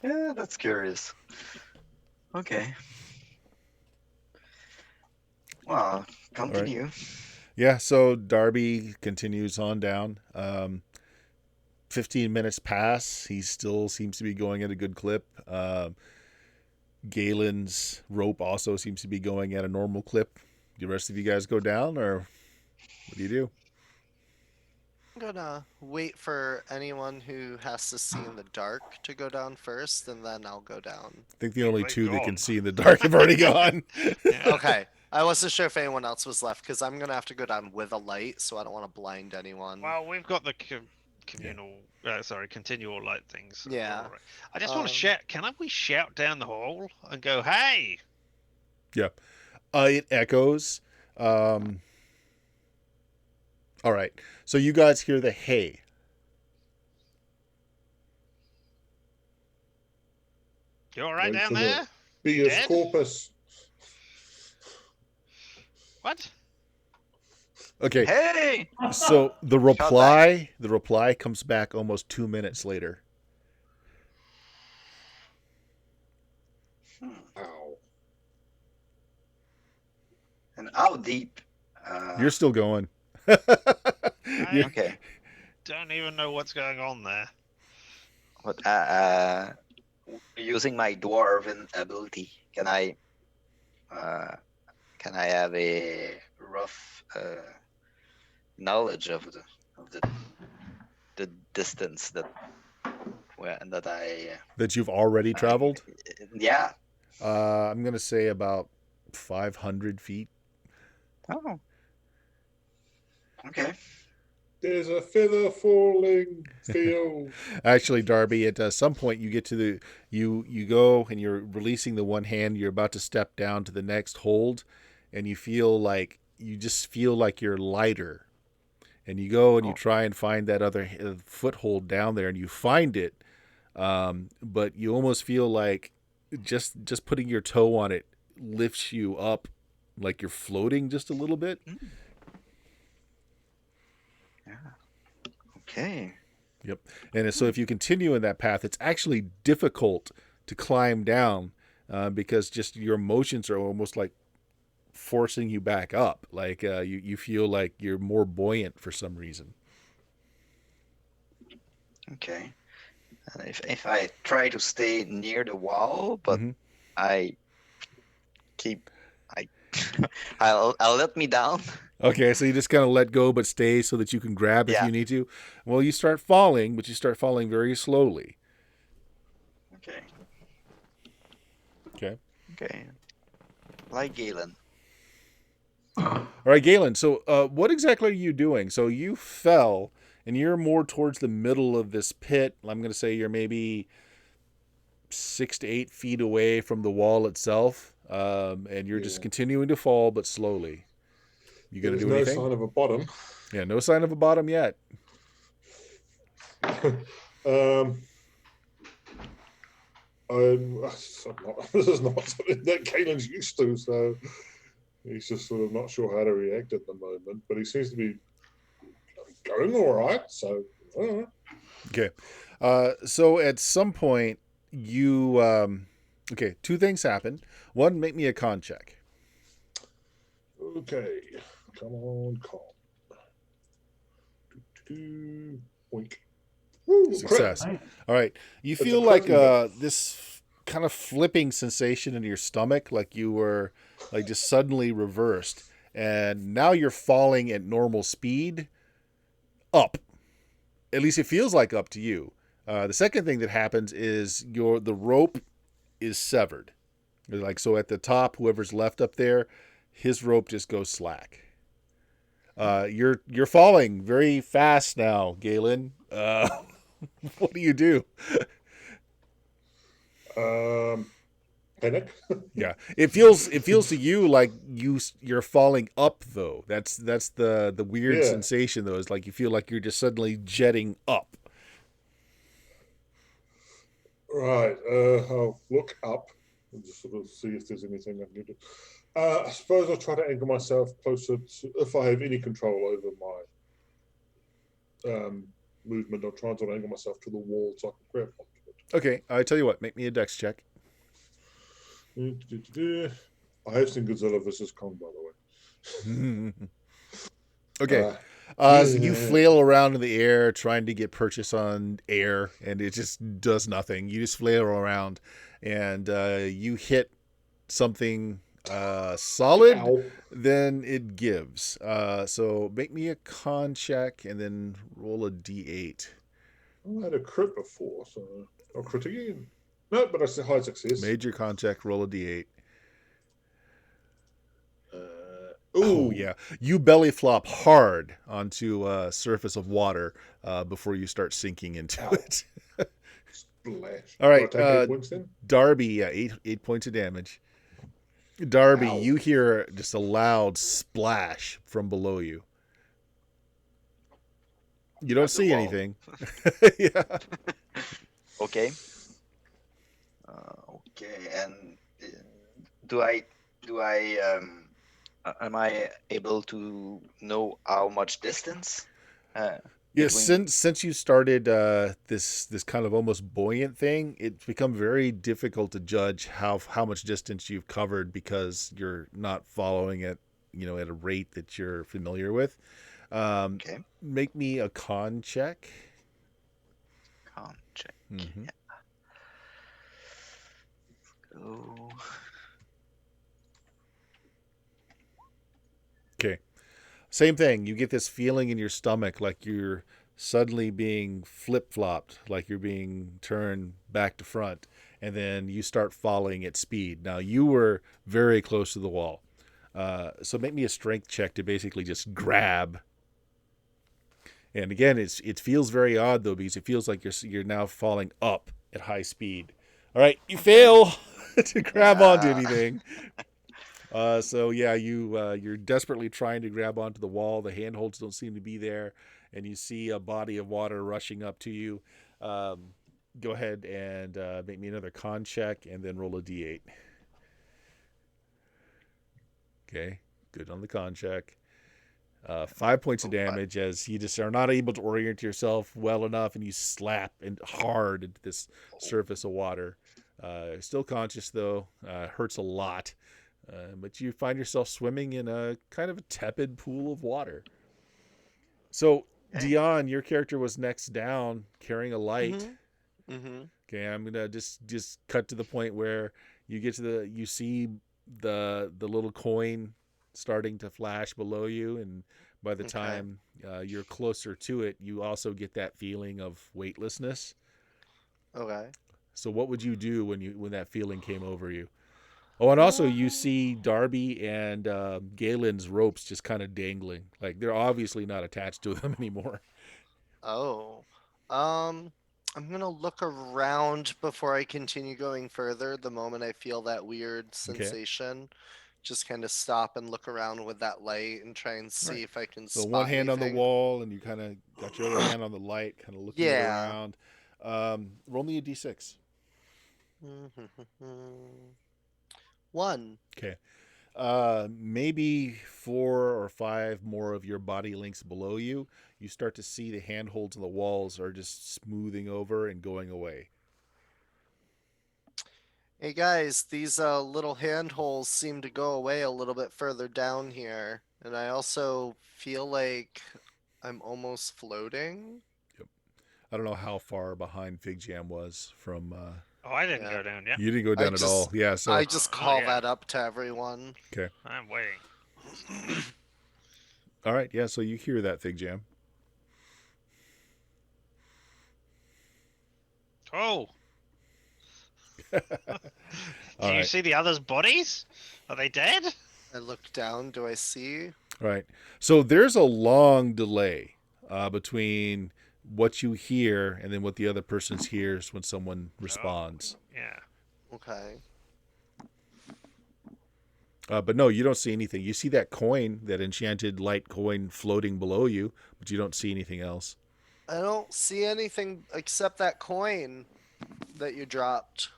Yeah, that's curious. Okay. Well, continue. Right. Yeah, so Darby continues on down. 15 minutes pass. He still seems to be going at a good clip. Galen's rope also seems to be going at a normal clip. The rest of you guys go down, or what do you do? I'm gonna wait for anyone who has to see in the dark to go down first, and then I'll go down. I think the only They've two that can gone. see in the dark have already gone. Yeah. Okay. I wasn't sure if anyone else was left because I'm gonna have to go down with a light, so I don't want to blind anyone. Well, we've got the continual light things. So we're Yeah. all right. I just want to shout. We shout down the hall and go, "Hey!" Yeah. It echoes. All right. So you guys hear the hey. You all right Wait down for the- there? Bias Dead? corpus. What? Okay. Hey! So the reply comes back almost 2 minutes later. Ow. And how deep? You're still going. You- Okay. Don't even know what's going on there. But using my dwarven ability, uh, can I have a rough knowledge of the distance that I that you've already traveled. yeah. I'm gonna say about 500 feet. Oh. Okay. There's a feather falling field. Actually, Darby, at some point you get to the you go and you're releasing the one hand. You're about to step down to the next hold, and you just feel like you're lighter. And you go and you Oh. try and find that other foothold down there, and you find it, but you almost feel like just putting your toe on it lifts you up, like you're floating just a little bit. Yeah. Okay. And so if you continue in that path, it's actually difficult to climb down because just your emotions are almost like forcing you back up. Like you feel like you're more buoyant for some reason. Okay. And if I try to stay near the wall, but Mhm. I I'll let me down. Okay, so you just kind of let go but stay so that you can grab if Yeah. you need to. Well, you start falling, but you start falling very slowly. Okay. Okay. Okay. Like Galen. All right, Galen. So what exactly are you doing? So you fell, and you're more towards the middle of this pit. I'm going to say you're maybe 6 to 8 feet away from the wall itself, and you're just Yeah. continuing to fall, but slowly. You going to There's do no anything? sign of a bottom. Yeah, no sign of a bottom yet. This is not something that Kalen's used to, so he's just sort of not sure how to react at the moment. But he seems to be going all right. So I don't know. Okay. So at some point, you okay, two things happen. One, make me a con check. Okay, come on, calm. Boink. Woo, crit. Success. Nice. All right. You It's a feel like crit. this kind of flipping sensation in your stomach, like you were like just suddenly reversed, and now you're falling at normal speed up. At least it feels like up to you. The second thing that happens is the rope is severed. Like so at the top, whoever's left up there, his rope just goes slack. You're falling very fast now, Galen. What do you do? Panic. Yeah, it feels to you like you're falling up though. That's the weird Yeah. sensation though. Is like you feel like you're just suddenly jetting up. Right. I'll look up and just sort of see if there's anything I can do. I suppose I'll try to anchor myself closer to, if I have any control over my movement. I'll try to anchor myself to the wall so I can grab onto it. Okay, I tell you what, make me a dex check. I have seen Godzilla vs. Kong, by the way. Okay. So you yeah. flail around in the air trying to get purchase on air, and it just does nothing. You just flail around, and you hit something solid, Ow. then it gives. So make me a con check, and then roll a d8. I had a crit before, so I'll crit again. No, but I said high success. Major con check, roll a d8. Ooh, Oh yeah, you belly flop hard onto a surface of water before you start sinking into Ow. it. splash. All right, Do I take 8 points then? Darby, yeah, eight points of damage. Darby, Ow. you hear just a loud splash from below you. You don't At the see wall. anything. Yeah. Okay. Okay. And do I am I able to know how much distance? Yes, Between- since you started this kind of almost buoyant thing, it's become very difficult to judge how much distance you've covered because you're not following it, at a rate that you're familiar with. Okay. Make me a con check. Con check. Mhm. Go. Okay. Same thing. You get this feeling in your stomach like you're suddenly being flip flopped, like you're being turned back to front, and then you start falling at speed. Now, you were very close to the wall. So make me a strength check to basically just grab. And again, it feels very odd though because it feels like you're now falling up at high speed. All right, you fail to grab onto Yeah. anything. So yeah, you're desperately trying to grab onto the wall. The handholds don't seem to be there, and you see a body of water rushing up to you. Go ahead and make me another con check, and then roll a d8. Okay, good on the con check. 5 points of damage as you just are not able to orient yourself well enough, and you slap and hard into this surface of water. Still conscious though, hurts a lot. But you find yourself swimming in a kind of a tepid pool of water. So, Okay. Dion, your character was next down carrying a light. Mm-hmm. Okay, I'm gonna just cut to the point where you see the little coin starting to flash below you, and by the Okay. time you're closer to it, you also get that feeling of weightlessness. Okay. So, what would you do when that feeling came over you? Oh, and also you see Darby and Galen's ropes just kind of dangling. Like they're obviously not attached to them anymore. Oh. I'm gonna look around before I continue going further. The moment I feel that weird sensation, just kind of stop and look around with that light and try and see Right. if I can So spot one hand on the anything. wall, and you kind of got your other hand on the light, kind of looking Yeah. around. Roll me a d6. One. Okay. Maybe 4 or 5 more of your body links below you. You start to see the handholds on the walls are just smoothing over and going away. Hey guys, these little handholds seem to go away a little bit further down here, and I also feel like I'm almost floating. I don't know how far behind Fig Jam was from. Oh, I didn't Yeah. go down yet. You didn't go I down at all. just- Yeah. So I just call yeah. that up to everyone. okay. I'm waiting. All right. Yeah. So you hear that, Fig Jam. Oh, All can you right. see the others' bodies? Are they dead? I look down. Do I see? Right. So there's a long delay between what you hear and then what the other person hears when someone responds. Yeah. Okay. But no, you don't see anything. You see that coin, that enchanted light coin floating below you, but you don't see anything else. I don't see anything except that coin that you dropped.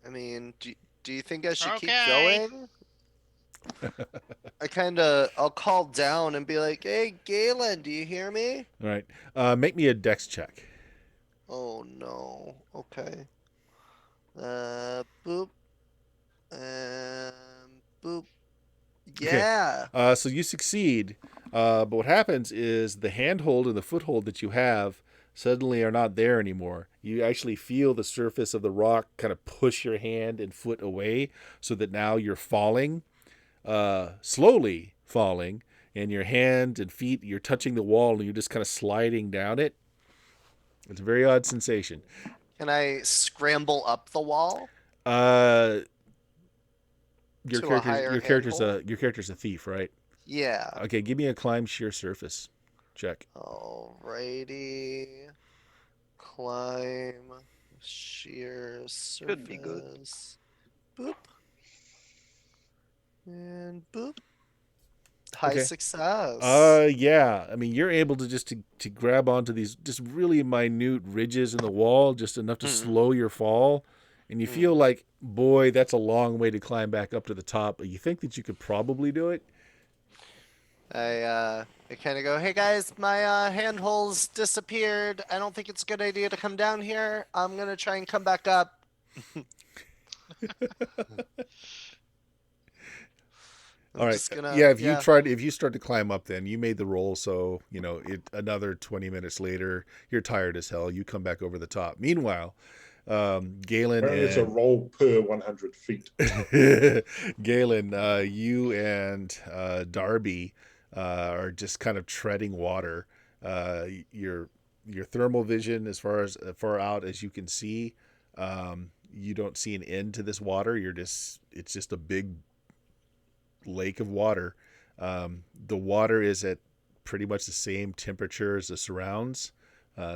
I mean, do you think I should keep Okay. going? I'll call down and be like, hey, Galen, do you hear me? All right. Make me a dex check. Oh, no. Okay. Boop. Boop. Okay. Yeah. So you succeed, but what happens is the handhold and the foothold that you have suddenly are not there anymore. You actually feel the surface of the rock kind of push your hand and foot away so that now you're falling, slowly falling, and your hand and feet, you're touching the wall and you're just kind of sliding down it. It's a very odd sensation. Can I scramble up the wall? Your To a higher character's handhold? your character's a thief, right? Yeah. Okay, give me a climb sheer surface check. Alrighty. Climb. Sheer surface. Should be good. Boop. And boop. High Okay. success. Yeah. I mean, you're able to grab onto these just really minute ridges in the wall, just enough to slow your fall, and you feel like, boy, that's a long way to climb back up to the top. But you think that you could probably do it. I kind of go, hey guys, my handholds disappeared. I don't think it's a good idea to come down here. I'm gonna try and come back up. I'm All right. just gonna, Yeah, if you start to climb up, then you made the roll. So, another 20 minutes later, you're tired as hell. You come back over the top. Meanwhile, Galen Apparently, it's a and roll per 100 feet. Galen, you and Darby are just kind of treading water. Your thermal vision, as far out as you can see, you don't see an end to this water. It's just a big lake of water. The water is at pretty much the same temperature as the surrounds,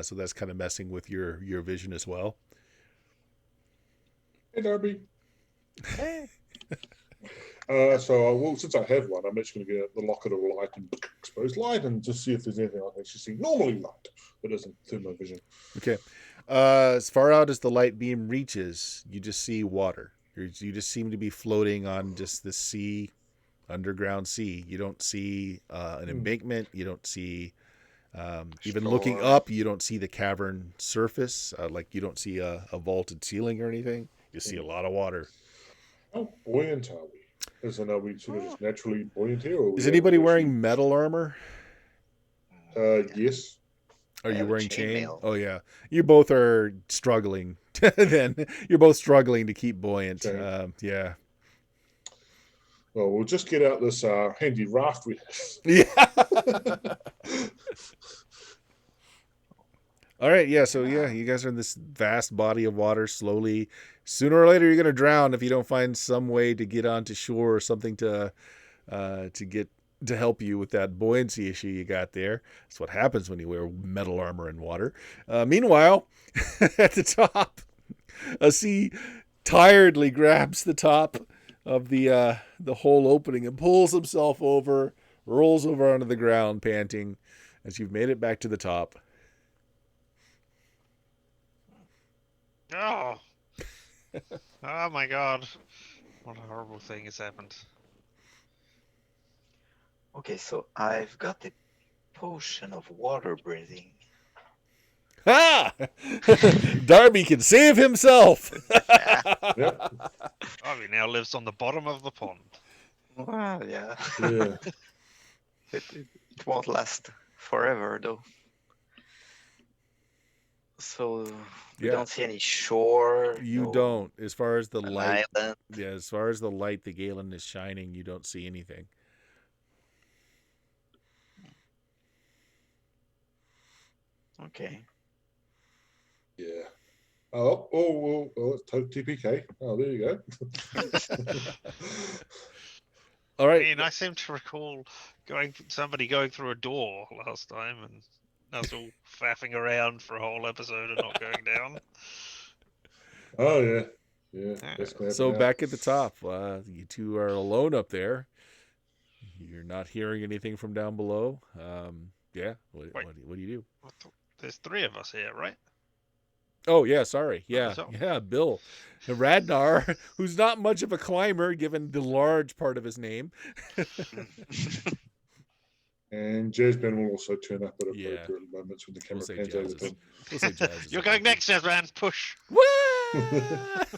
so that's kind of messing with your vision as well. Hey, Darby. Hey. Since I have one, I'm actually going to get the locket of light and exposed light and just see if there's anything I can actually see normally light that isn't thermal vision. Okay. As far out as the light beam reaches, you just see water. You just seem to be floating on just the sea, underground sea. You don't see an embankment. You don't see, even looking Shore. up, you don't see the cavern surface. Like you don't see a vaulted ceiling or anything. You see a lot of water. How buoyant are we? Are we sort of just naturally buoyant here? Or Is anybody wearing metal armor? Yes. Are I you have a wearing chain? chainmail. Oh yeah, you both are struggling. Then you're both struggling to keep buoyant. Okay. Yeah. Well, we'll just get out this handy raft we have. Yeah. All right. Yeah. So yeah, you guys are in this vast body of water. Slowly, sooner or later, you're gonna drown if you don't find some way to get onto shore or something to get to help you with that buoyancy issue you got there. That's what happens when you wear metal armor in water. Meanwhile, at the top, a sea tiredly grabs the top of the hole opening and pulls himself over, rolls over onto the ground, panting, as you've made it back to the top. Oh. Oh my god. What a horrible thing has happened. Okay, so I've got the potion of water breathing. Ha! Darby can save himself. Yep. Oh, he now lives on the bottom of the pond. Well, yeah. Yeah. It won't last forever, though. So we Yeah. don't see any shore. You no don't. As far as the an light, island. yeah, as far as the light the Galen is shining, you don't see anything. Okay. Yeah. Oh, it's TPK. Oh, there you go. All I right. mean, I seem to recall somebody going through a door last time, and us all faffing around for a whole episode and not going down. Oh, yeah. Yeah. Yeah. That's gonna So happen now. back at the top, you two are alone up there. You're not hearing anything from down below. Yeah. Wait. What do you do? There's three of us here, right? Oh yeah, sorry. Yeah, So- yeah, Bill. Radnar, who's not much of a climber given the large part of his name. And Jasmine will also turn up at Yeah. appropriate moments when the camera We'll say pans over Jazz to is- him. We'll say Jazz is You're a going big- next, Jazman. Push. What?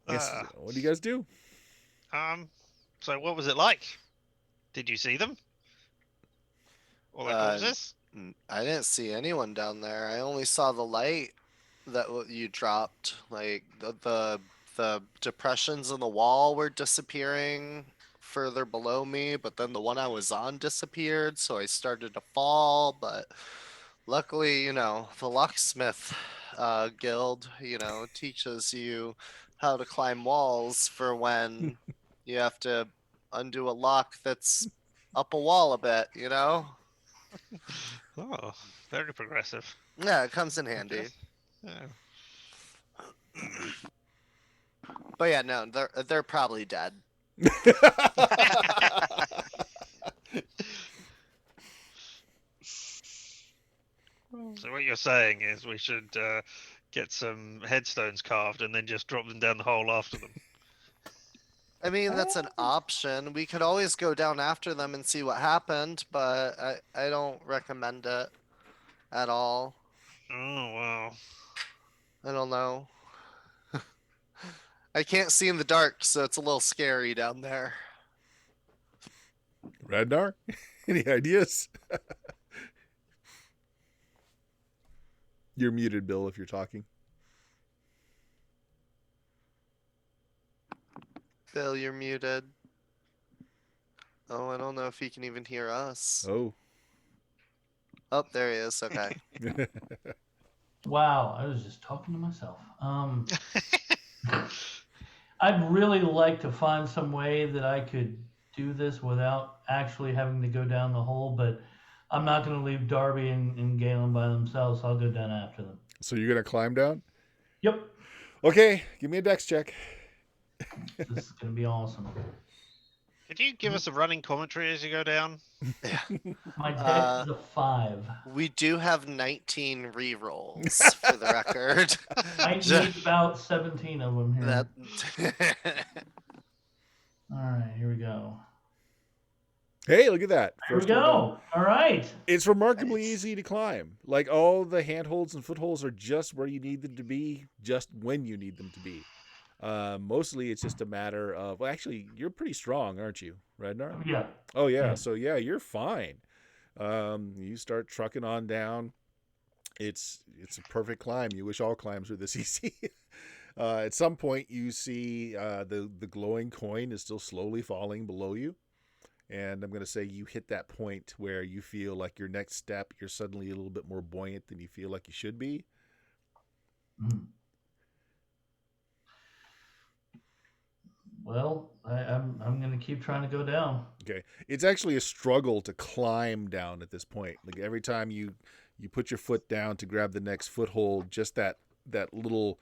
Yes. Uh, What do you guys do? So what was it like? Did you see them? All that corpses? I didn't see anyone down there. I only saw the light that you dropped. Like the depressions in the wall were disappearing further below me, but then the one I was on disappeared, so I started to fall. But luckily, the locksmith guild, teaches you how to climb walls for when you have to undo a lock that's up a wall a bit, Oh, very progressive. Yeah, it comes in handy. Yeah. But yeah, no, they're probably dead. So what you're saying is we should get some headstones carved and then just drop them down the hole after them. I mean, that's an option. We could always go down after them and see what happened, but I don't recommend it at all. Oh wow. I don't know. I can't see in the dark, so it's a little scary down there. Radnar, any ideas? You're muted, Bill, if you're talking. Bill, you're muted. Oh, I don't know if he can even hear us. Oh. Oh, there he is. Okay. Wow, I was just talking to myself. I'd really like to find some way that I could do this without actually having to go down the hole, but I'm not going to leave Darby and Galen by themselves. So I'll go down after them. So you're going to climb down? Yep, Okay, give me a dex check. this is going to be awesome. Could you give us a running commentary as you go down? My dex is a 5. We do have 19 rerolls for the record. I need about 17 of them here. That All right, here we go. Hey, look at that. Here we First one down. go. All right. It's remarkably Nice. easy to climb. Like all the handholds and footholds are just where you need them to be, just when you need them to be. Mostly it's just a matter of, well, actually, you're pretty strong, aren't you, Radnar? Yeah. Oh, yeah. Yeah. So, yeah, you're fine. You start trucking on down. It's a perfect climb. You wish all climbs were this easy. At some point, you see the glowing coin is still slowly falling below you. And I'm going to say you hit that point where you feel like your next step, you're suddenly a little bit more buoyant than you feel like you should be. Mm. Well, I'm going to keep trying to go down. Okay. It's actually a struggle to climb down at this point. Like every time you put your foot down to grab the next foothold, just that little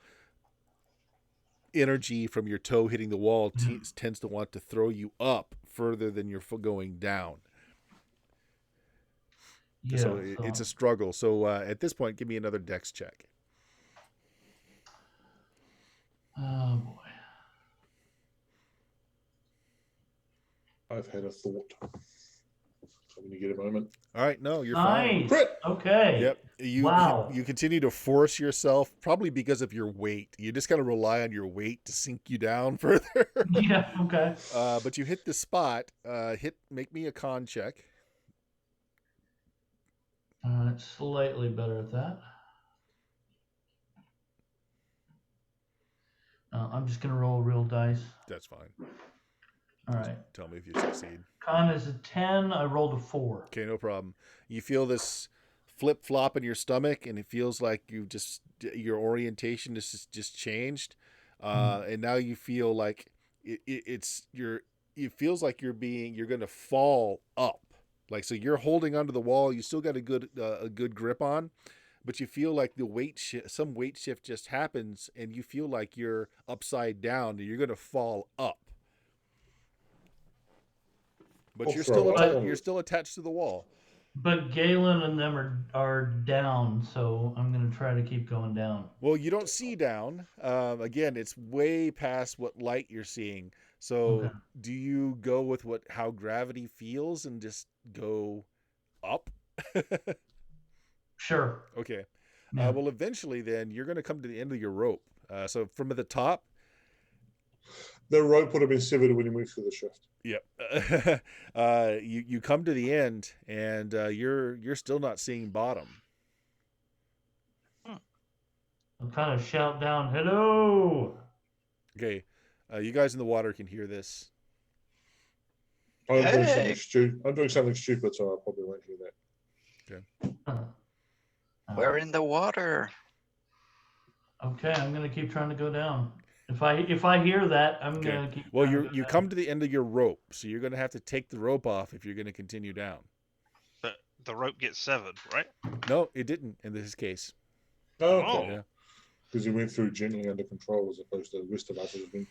energy from your toe hitting the wall tends to want to throw you up further than your foot going down. Yeah. So it's a struggle. So at this point, give me another dex check. Oh boy. I've had a thought. So when you get a moment. All right. No, you're fine. Nice. Crit! Okay. Yep. Wow. You continue to force yourself, probably because of your weight. You just got to rely on your weight to sink you down further. Yeah. Okay. But you hit the spot. Make me a con check. Slightly better at that. I'm just gonna roll real dice. That's fine. All right. Tell me if you succeed. Con is a 10. I rolled a 4. Okay, no problem. You feel this flip flop in your stomach, and it feels like your orientation is just changed, and now you feel like it feels like you're going to fall up. Like, so you're holding onto the wall. You still got a good grip on, but you feel like some weight shift just happens, and you feel like you're upside down, and you're going to fall up. But Oh, you're throw still attached to the wall. But Galen and them are down, so I'm gonna try to keep going down. Well, you don't see down. Again, it's way past what light you're seeing. So, Okay. do you go with how gravity feels and just go up? Sure. Okay. Yeah. Well, eventually, then you're going to come to the end of your rope. So, from at the top. The rope would have been severed when you moved through the shift. Yep. You come to the end, and you're still not seeing bottom. I'll kind of shout down, "Hello!" Okay. You guys in the water can hear this. I'm doing Hey! something stupid. I'm doing something stupid, so I probably won't hear that. We're in the water. Okay, I'm gonna keep trying to go down. If I hear that, I'm Okay. gonna keep. Well, trying to go you down. come to the end of your rope, so you're going to have to take the rope off if you're going to continue down. But the rope gets severed, right? No, it didn't in this case. Oh, Oh. okay. Yeah. Because you went through gently under control as opposed to the rest of us has been.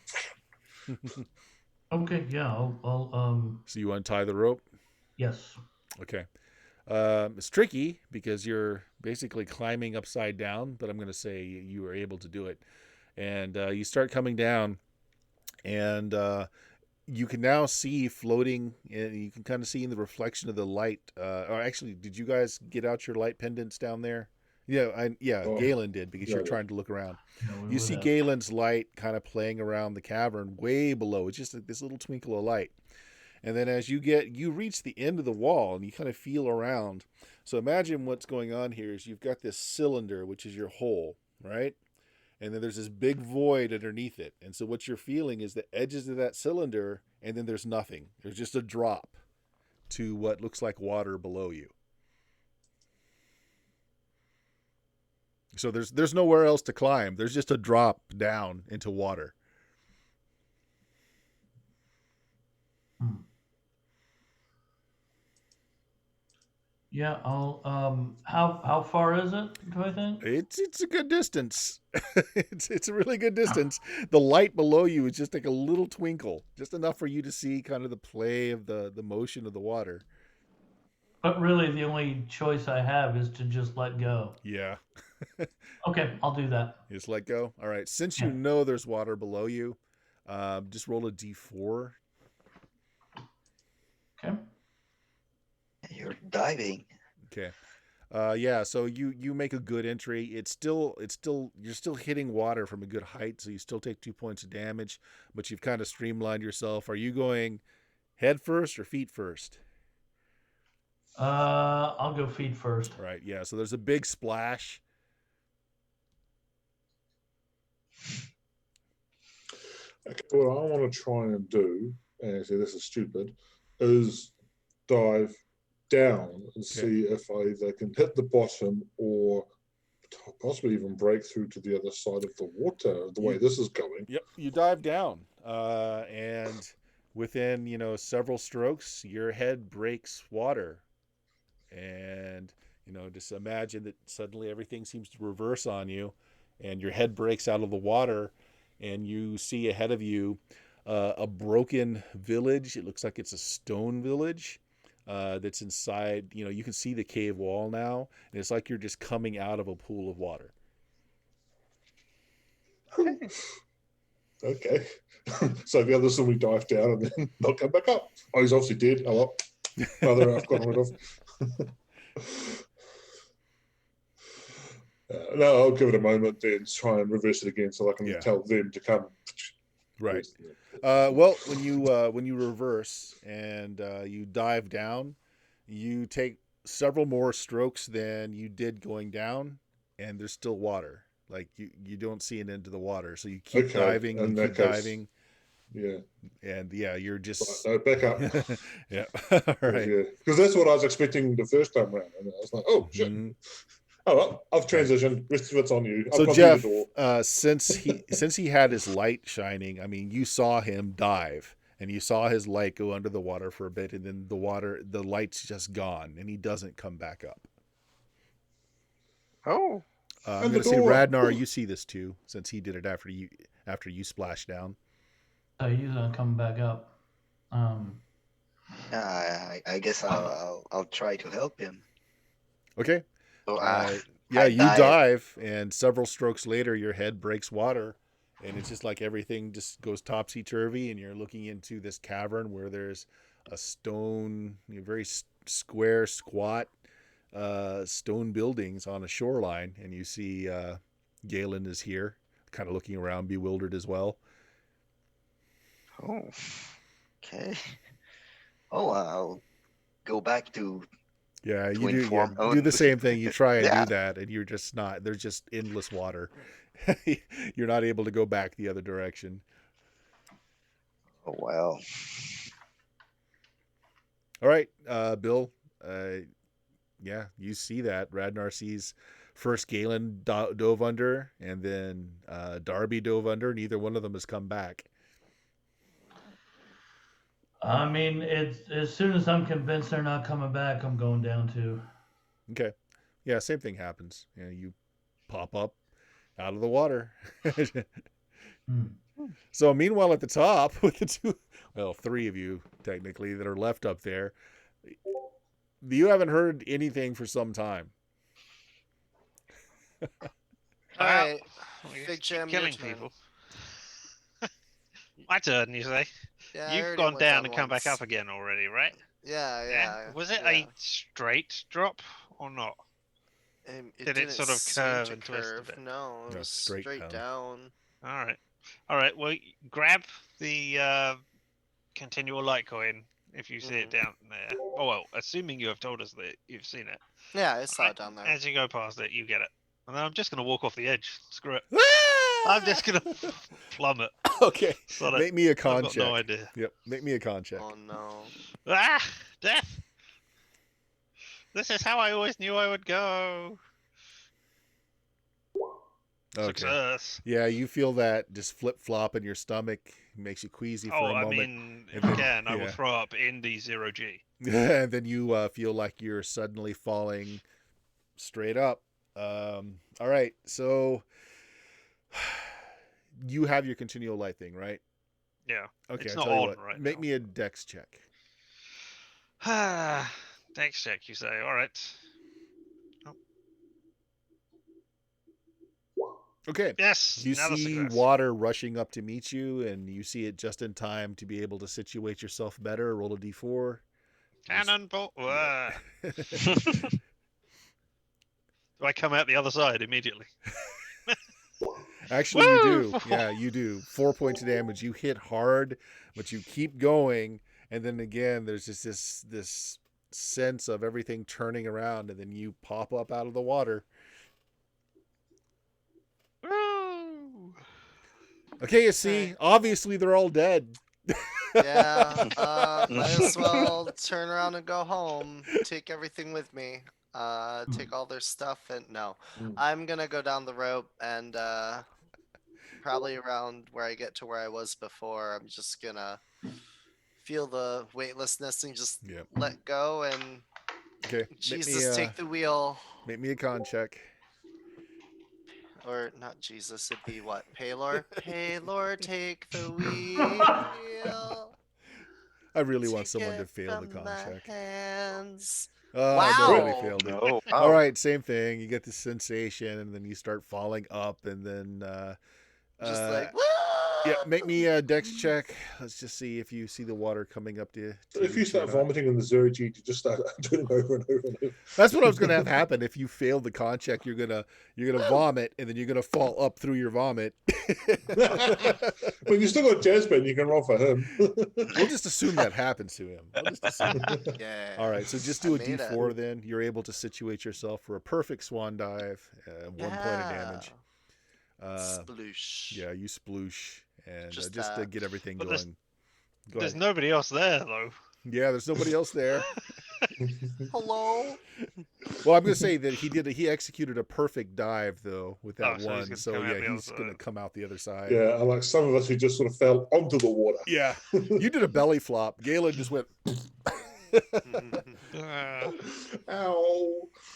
Okay, yeah, I'll So you untie the rope. yes. Okay. It's tricky because you're basically climbing upside down, but I'm going to say you were able to do it. And you start coming down, and you can now see floating, and you can kind of see in the reflection of the light. Or actually, did you guys get out your light pendants down there? Oh, Galen did because yeah, you're I did. trying to look around. we You would see have. Galen's light kind of playing around the cavern way below. It's just like this little twinkle of light. And then as you reach the end of the wall and you kind of feel around. So imagine what's going on here is you've got this cylinder, which is your hole, right? And then there's this big void underneath it. And so what you're feeling is the edges of that cylinder, and then there's nothing. There's just a drop to what looks like water below you. So there's nowhere else to climb. There's just a drop down into water. Yeah, I'll how far is it, do I think? It's a good distance. it's a really good distance. The light below you is just like a little twinkle, just enough for you to see kind of the play of the motion of the water. But really the only choice I have is to just let go. Yeah. Okay, I'll do that. Just let go. All right. Since Yeah. you know there's water below you, just roll a d4. Okay. You're diving. Okay. Yeah, so you make a good entry. It's still you're still hitting water from a good height, so you still take 2 points of damage, but you've kind of streamlined yourself. Are you going head first or feet first? I'll go feet first. Right. Yeah, so there's a big splash. Okay, what I want to try and do, and say this is stupid, is dive down and see if I either can hit the bottom or possibly even break through to the other side of the water the way this is going. Yep, you dive down, and within several strokes, your head breaks water, and just imagine that suddenly everything seems to reverse on you, and your head breaks out of the water, and you see ahead of you a broken village. It looks like it's a stone village. That's inside, you can see the cave wall now, and it's like you're just coming out of a pool of water. Okay. So the others we dive down and then they'll come back up. Oh, he's obviously dead. Oh, well. Another I've gotten rid of. No, I'll give it a moment then try and reverse it again so I can tell them to come. Right. Well, when you reverse and you dive down, you take several more strokes than you did going down, and there's still water. Like you don't see an end to the water, so you keep diving and keep diving. Yeah. And you're just right, no, back up. Yeah. All right. Yeah, because that's what I was expecting the first time round, and I was like, oh shit. Mm-hmm. Oh well, I've transitioned. Rest of it's on you. So Jeff, since he had his light shining, I mean, you saw him dive, and you saw his light go under the water for a bit, and then the light's just gone, and he doesn't come back up. Oh. I'm going to say, Radnar, you see this too, since he did it after you splashed down. So he's gonna come back up. I guess I'll try to help him. Okay. So, you dive, and several strokes later, your head breaks water, and it's just like everything just goes topsy-turvy, and you're looking into this cavern where there's a stone, very square, squat stone buildings on a shoreline, and you see Galen is here, kind of looking around, bewildered as well. Oh, okay. Oh, I'll go back to. Yeah, you do the same thing. You try and do that, and you're just not. There's just endless water. You're not able to go back the other direction. Oh well. All right, Bill. You see that Radnar sees first Galen dove under, and then Darby dove under. Neither one of them has come back. I mean, it's as soon as I'm convinced they're not coming back, I'm going down too. Okay. Yeah, same thing happens. You pop up out of the water. So meanwhile, at the top, with the three of you technically that are left up there, you haven't heard anything for some time. All right. Big Jam, killing your turn. people. My turn, you say? Yeah, I You've already gone went down down and come back once. up again already, right? Yeah. Was it yeah. a straight drop or not? It Did it didn't sort of seem curve to and twist a curve. bit? No, it No, was straight straight down. All right. All right. Well, grab the continual light coin if you see it down there. Oh well, assuming you have told us that you've seen it. Yeah, I saw Right, it down there. As you go past it, you get it. And then I'm just gonna walk off the edge. Screw it. Ah! I'm just gonna plumb it. Okay. Sod it. Make me a I've con got check. no idea. Yep. Make me a con check. Oh no. Ah! Death! This is how I always knew I would go. Okay. Success. Yeah, you feel that just flip flop in your stomach, makes you queasy for Oh, a I moment. mean, and if then- again, I will yeah. throw up in the 0G. And then you feel like you're suddenly falling straight up. All right, so you have your continual light thing, right? Yeah. Okay, It's I'll not tell you on what. right Make now. me a dex check. Dex check, you say. All right. Okay. Yes. You another see success. water rushing up to meet you, and you see it just in time to be able to situate yourself better. Roll a d4. Cannonball. Yeah. Do I come out the other side immediately? Actually, you Woo! do. Yeah, you do. 4 points of damage. You hit hard, but you keep going, and then again, there's just this sense of everything turning around, and then you pop up out of the water. Woo! Okay, you see, Alright. obviously they're all dead. Yeah, might as well turn around and go home. Take everything with me. Take all their stuff and no. Mm. I'm gonna go down the rope and probably around where I get to where I was before, I'm just gonna feel the weightlessness and just Yep. let go and Okay, Jesus take the wheel. make me a con check. Or not Jesus, it'd be what? Paylor? Paylor, take the wheel. I really want Take someone to it fail the from con my check. hands. Nobody Wow. failed it. No. All right, same thing. You get the sensation, and then you start falling up, and then Just like, yeah, make me a dex check. Let's just see if you see the water coming up to. So if you start vomiting in the 0G, you just start doing it over and over and over. That's what I was gonna have happen. If you fail the con check, you're gonna vomit, and then you're gonna fall up through your vomit. But you still got Jasmine, you can roll for him. We'll just assume that happens to him. We'll just assume. yeah. All right, so just do I a made it. d4 then. You're able to situate yourself for a perfect swan dive, 1 point of damage. Sploosh. Yeah, you sploosh, and Just just to that. get everything But going. Go There's ahead. nobody else there, though. Yeah, there's nobody else there. Hello? Well, I'm gonna say that he executed a perfect dive though with that Oh, so he's one. gonna So come out yeah, the other he's gonna side. come out the other side. Yeah, unlike some of us who just sort of fell onto the water. Yeah. You did a belly flop. Galen just went. Ow.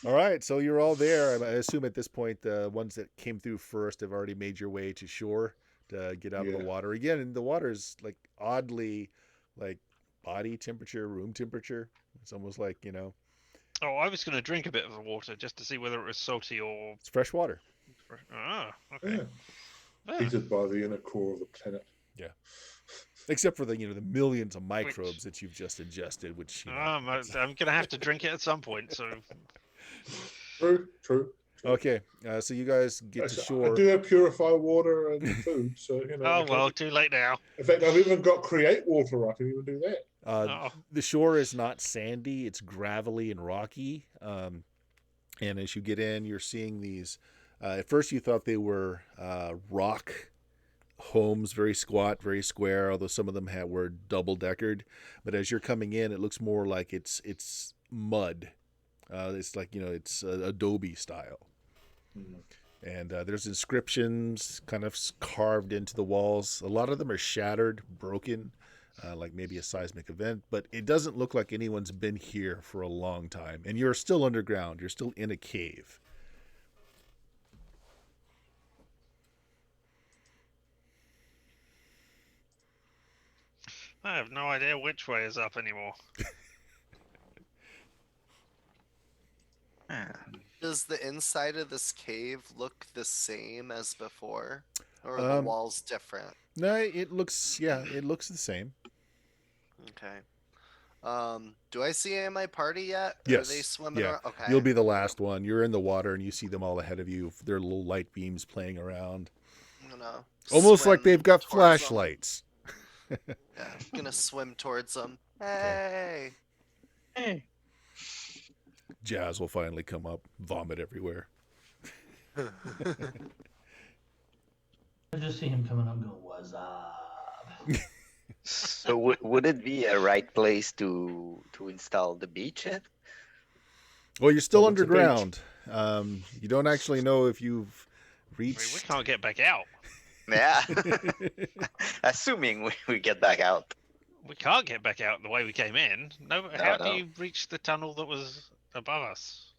All right, so you're all there. I assume at this point the ones that came through first have already made your way to shore to get out of Yeah. the water again. And the water is like oddly like body temperature, room temperature. It's almost like Oh, I was going to drink a bit of the water just to see whether it was salty or. it's fresh water. Ah, okay. Yeah. Ah, Heated by the inner core of the planet. Except for the the millions of microbes that you've just ingested, which I'm going to have to drink it at some point. So True. okay. So you guys get to I shore. do have purified water and food, so oh well, too late now. In fact, I've even got create water. I can even do that. Oh, The shore is not sandy; it's gravelly and rocky. And as you get in, you're seeing these. At first, you thought they were rock homes, very squat, very square. Although some of them were double deckered, but as you're coming in, it looks more like it's mud. It's like it's adobe style. And there's inscriptions kind of carved into the walls. A lot of them are shattered, broken, like maybe a seismic event. But it doesn't look like anyone's been here for a long time. And you're still underground. You're still in a cave. I have no idea which way is up anymore. Does the inside of this cave look the same as before? Or are the Um, walls different? No, it looks the same. Okay. Do I see any of my party yet? Yes. Are they swimming Yeah. around? Okay. You'll be the last one. You're in the water and you see them all ahead of you. Their little light beams playing around. I'm gonna Almost like swim they've got towards 'em. flashlights. Yeah, I'm gonna swim towards them. Hey. Hey. Jazz will finally come up, vomit everywhere. I just see him coming up and go, "What's up?" So would it be a right place to install the beachhead? Well, you're still Well, it's a beach. underground. You don't actually know if you've I mean, we reached. can't get back out. Yeah. Assuming we get back out. We can't get back out the way we came in. No, how do no. you reach the tunnel that was above us?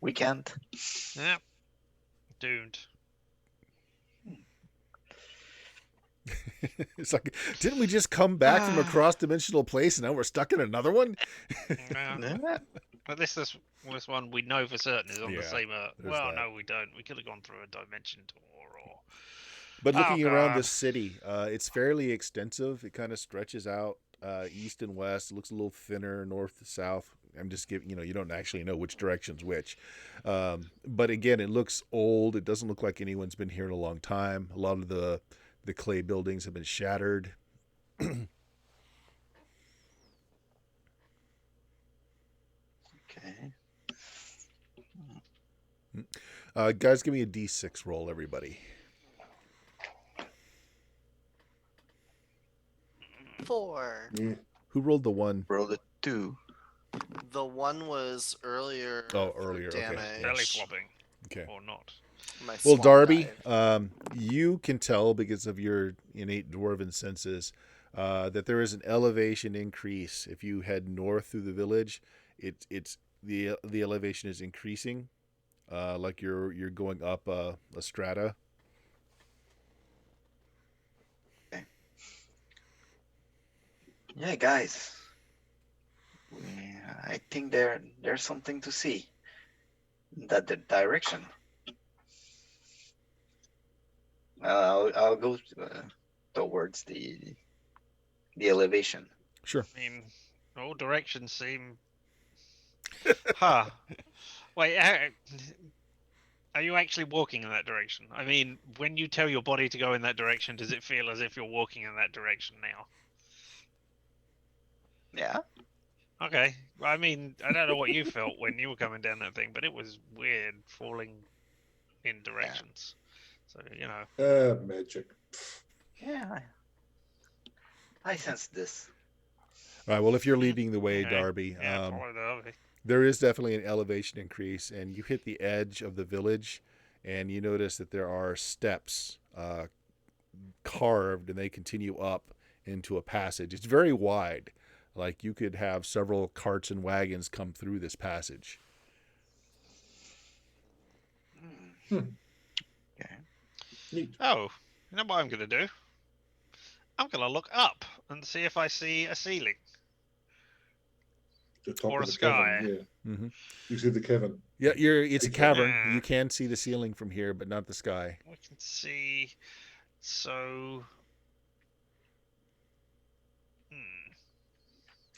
We can't. Yeah. Doomed. It's like, didn't we just come back from a cross-dimensional place and now we're stuck in another one? Yeah. Yeah. But this one we know for certain is on the Yeah, same Earth. there's Well, that. no, we don't. We could have gone through a dimension door or. But looking around God. the city, it's fairly extensive. It kind of stretches out east and west. It looks a little thinner north to south. I'm just giving, you don't actually know which direction's which. But again, it looks old. It doesn't look like anyone's been here in a long time. A lot of the clay buildings have been shattered. Okay. Guys, give me a D6 roll, everybody. 4. Yeah. Who rolled the one? Roll the 2. The one was earlier. Oh, for earlier, okay. Damage. Belly flopping. Okay. Or not. My Well, swamp Darby, dive. you can tell because of your innate dwarven senses that there is an elevation increase. If you head north through the village, it's the elevation is increasing, like you're going up a strata. Yeah, guys. I think there's something to see. In that direction. I'll go towards the elevation. Sure. I mean, all directions seem. Huh. Wait, are you actually walking in that direction? I mean, when you tell your body to go in that direction, does it feel as if you're walking in that direction now? Yeah. Okay. I mean, I don't know what you felt when you were coming down that thing, but it was weird falling in directions. So, Magic. Yeah. I sense this. All right. Well, if you're leading the way, Okay. Darby, Yeah, follow the other. there is definitely an elevation increase, and you hit the edge of the village, and you notice that there are steps carved, and they continue up into a passage. It's very wide. Like you could have several carts and wagons come through this passage. Okay. Neat. Oh, you know what I'm going to do? I'm going to look up and see if I see a ceiling. The top Or of a the cavern. sky. Yeah. Mm-hmm. You see the cavern. Yeah, it's a cavern. Yeah. You can see the ceiling from here, but not the sky. We can see. So.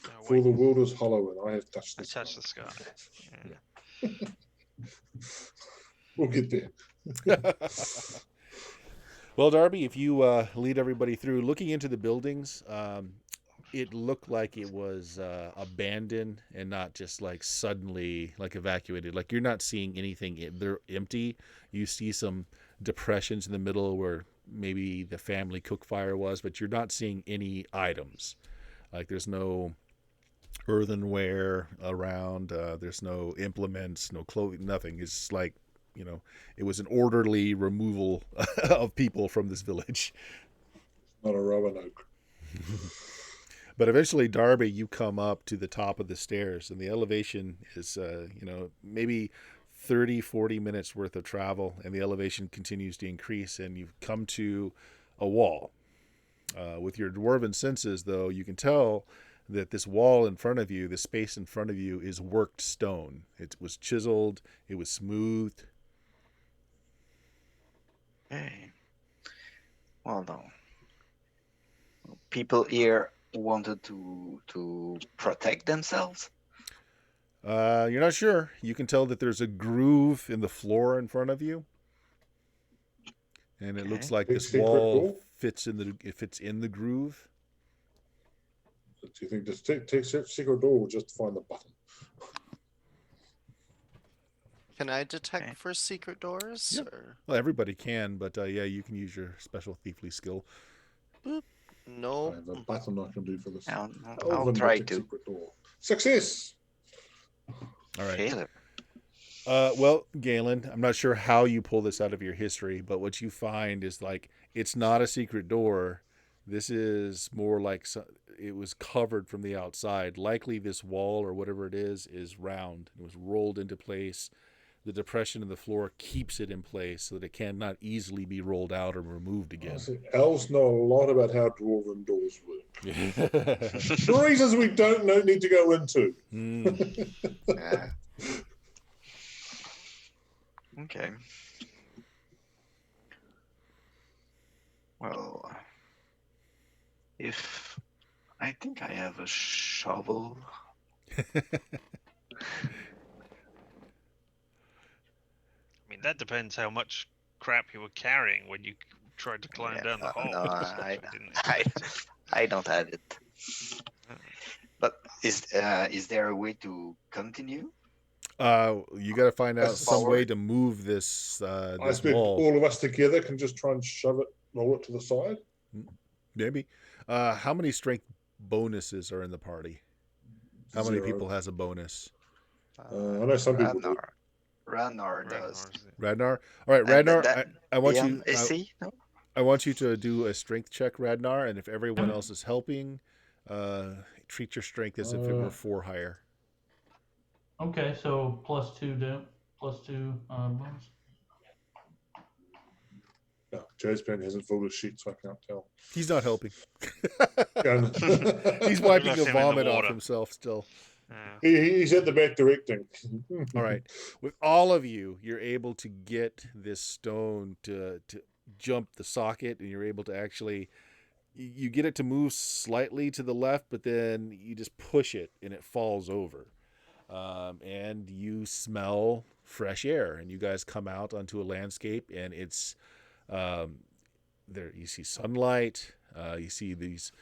Oh, For wait, the world is hollow, and I have touched I the touched the sky. sky. Yeah. We'll get there. Well, Darby, if you lead everybody through, looking into the buildings, it looked like it was abandoned and not just like suddenly like evacuated. Like you're not seeing anything. They're empty. You see some depressions in the middle where maybe the family cook fire was, but you're not seeing any items. Like there's no earthenware around. There's no implements, no clothing, nothing. It's like, it was an orderly removal of people from this village. Not a Roanoke. But eventually, Darby, you come up to the top of the stairs, and the elevation is, maybe 30, 40 minutes worth of travel, and the elevation continues to increase, and you've come to a wall. With your dwarven senses, though, you can tell that this wall in front of you, the space in front of you, is worked stone. It was chiseled, it was smoothed. Okay. Well, no. People here wanted to protect themselves? You're not sure. You can tell that there's a groove in the floor in front of you, and it looks Okay. like Big this secret wall door? fits in the groove. Do you think this take secret door will just find the button? Can I detect Okay. for secret doors? Yep. Or... Well, everybody can, but yeah, you can use your special thiefly skill. I No. have a button I can do for this. I'll Elven try magic to. secret door. Success! All right. Failure. Well, Galen, I'm not sure how you pull this out of your history, but what you find is like it's not a secret door. This is more like it was covered from the outside. Likely, this wall or whatever it is round. It was rolled into place. The depression in the floor keeps it in place so that it cannot easily be rolled out or removed again. Honestly, elves know a lot about how dwarven doors work. For reasons we don't need to go into. Yeah. Okay. Well, if I think I have a shovel. I mean, that depends how much crap you were carrying when you tried to climb down the hole. No, I didn't I, expect. I don't have it. But is there a way to continue? You got to find out That's some way forward. to move this I this expect wall. all of us together can just try and shove it, roll it to the side. Maybe. How many strength bonuses are in the party? How many 0. people has a bonus? I know some people do. Ragnar does. Radnar. All right, And Radnar. that- I want Liam, you. is he? No? I want you to do a strength check, Radnar, and if everyone else is helping, treat your strength as if it were 4 higher. Okay, so +2 bonus. No, Joe's pen hasn't filled his sheet, so I can't tell. He's not helping. Gun. He's wiping Left a him in the vomit off water. himself still. He's at the back directing. All right. With all of you, you're able to get this stone to jump the socket, and you're able to actually you get it to move slightly to the left, but then you just push it and it falls over. And you smell fresh air, and you guys come out onto a landscape, and it's there. You see sunlight. You see these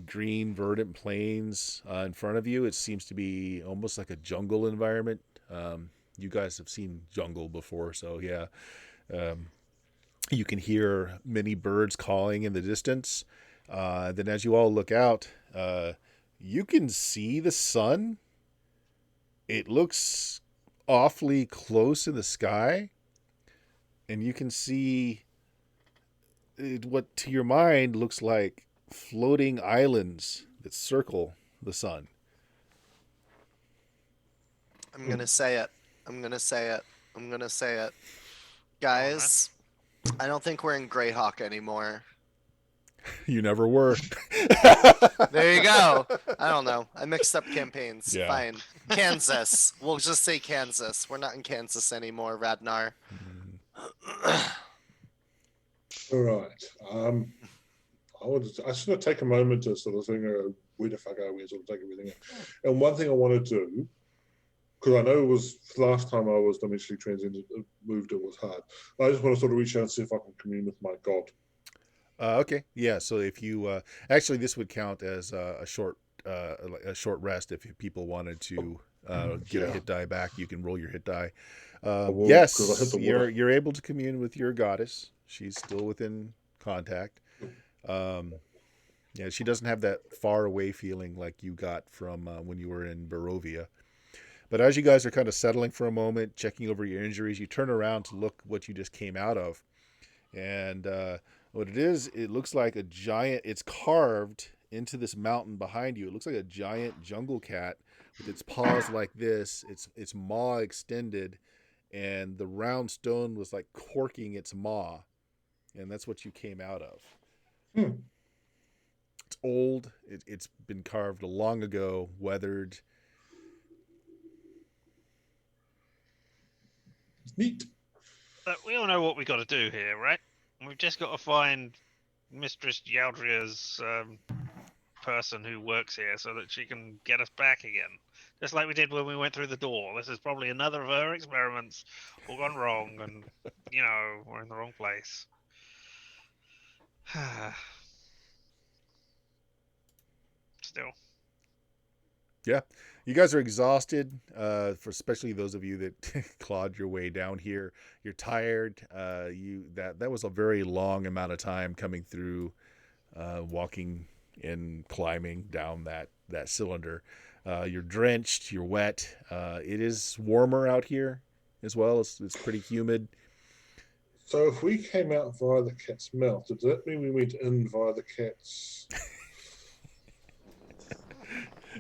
green verdant plains in front of you. It seems to be almost like a jungle environment. You guys have seen jungle before, so yeah. You can hear many birds calling in the distance. Then as you all look out, you can see the sun. It looks awfully close in the sky, and you can see what to your mind looks like floating islands that circle the sun. I'm gonna say it. Guys, I don't think we're in Greyhawk anymore. You never were. There you go. I don't know. I mixed up campaigns. Yeah. Fine. Kansas. We'll just say Kansas. We're not in Kansas anymore, Radnar. All right. I should have taken a moment to sort of think, where the fuck are we? Sort of take everything in. And one thing I want to do, because I know it was last time I was dimensionally moved, it was hard. I just want to sort of reach out and see if I can commune with my god. Okay, yeah. So if you actually, this would count as a short rest. If people wanted to get a Yeah. hit die back, you can roll your hit die. will, Yes, 'cause I hit the water. you're able to commune with your goddess. She's still within contact. Yeah, she doesn't have that far away feeling like you got from when you were in Barovia. But as you guys are kind of settling for a moment, checking over your injuries, you turn around to look what you just came out of, and what it is, it looks like a giant. It's carved into this mountain behind you. It looks like a giant jungle cat with its paws like this, its maw extended, and the round stone was like corking its maw, and that's what you came out of. It's old. It's been carved long ago, weathered. It's neat. But we all know what we got to do here, right? We've just got to find Mistress Yaldria's person who works here so that she can get us back again. Just like we did when we went through the door. This is probably another of her experiments all gone wrong, and, we're in the wrong place. Still. Yeah, you guys are exhausted. For especially those of you that clawed your way down here, you're tired. That was a very long amount of time coming through, walking and climbing down that cylinder. You're drenched. You're wet. It is warmer out here as well. It's pretty humid. So if we came out via the cat's mouth, does that mean we went in via the cat's?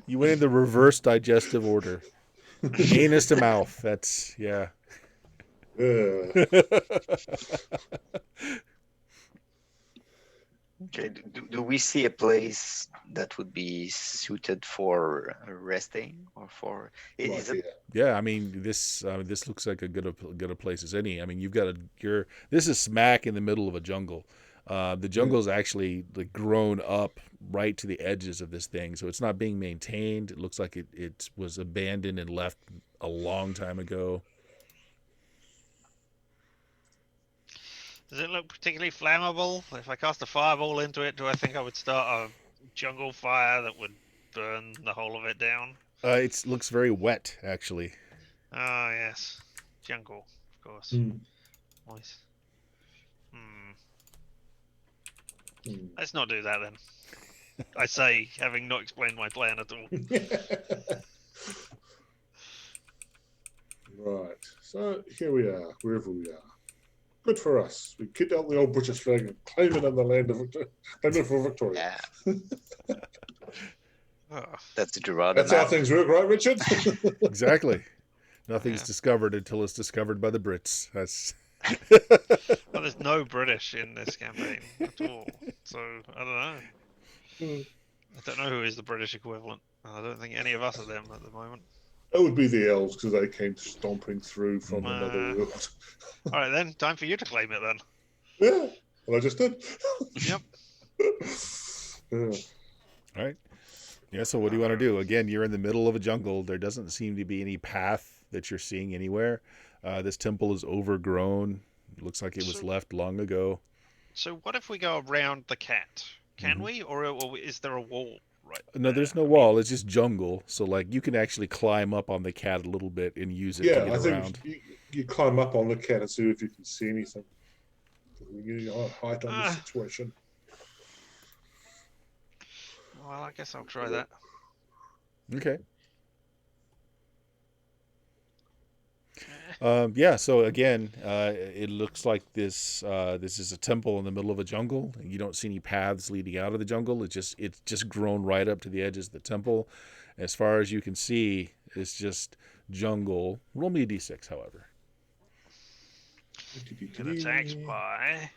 You went in the reverse digestive order, anus to mouth. That's yeah. Yeah. Okay, do we see a place that would be suited for resting or for? Is Right it? here. Yeah, I mean this looks like a good a place as any. I mean this is smack in the middle of a jungle. The jungle's actually like grown up right to the edges of this thing, so it's not being maintained. It looks like it was abandoned and left a long time ago. Does it look particularly flammable? If I cast a fireball into it, do I think I would start a jungle fire that would burn the whole of it down? It looks very wet, actually. Ah, yes. Jungle, of course. Hmm. Nice. Hmm. Let's not do that then. I say, having not explained my plan at all. Right. So here we are, wherever we are. Good for us. We kicked out the old British flag and claim it in the land of claim it for Victoria. Yeah, Oh, that's the Gerard. That's how things work, right, Richard? Exactly. Nothing's Yeah. discovered until it's discovered by the Brits. That's well, there's no British in this campaign at all. So, I don't know. I don't know who is the British equivalent. I don't think any of us are them at the moment. That would be the elves because they came stomping through from another world. All right, then. Time for you to claim it, then. Yeah, well, I just did. Yep. Yeah. All right. Yeah, so what do you want to do? Again, you're in the middle of a jungle. There doesn't seem to be any path that you're seeing anywhere. This temple is overgrown. It looks like it was So- left long ago. So, what if we go around the cat? Can Mhm. we? Or is there a wall right No, there's there? no wall. It's just jungle. So, like, you can actually climb up on the cat a little bit and use it to Yeah, get I think around. you climb up on the cat and see if you can see anything. You get a height on the Ah. situation. Well, I guess I'll try that. Okay. Yeah. So again, it looks like this is a temple in the middle of a jungle. You don't see any paths leading out of the jungle. It's just grown right up to the edges of the temple. As far as you can see, it's just jungle. Roll me a d6, however. Been attacked by.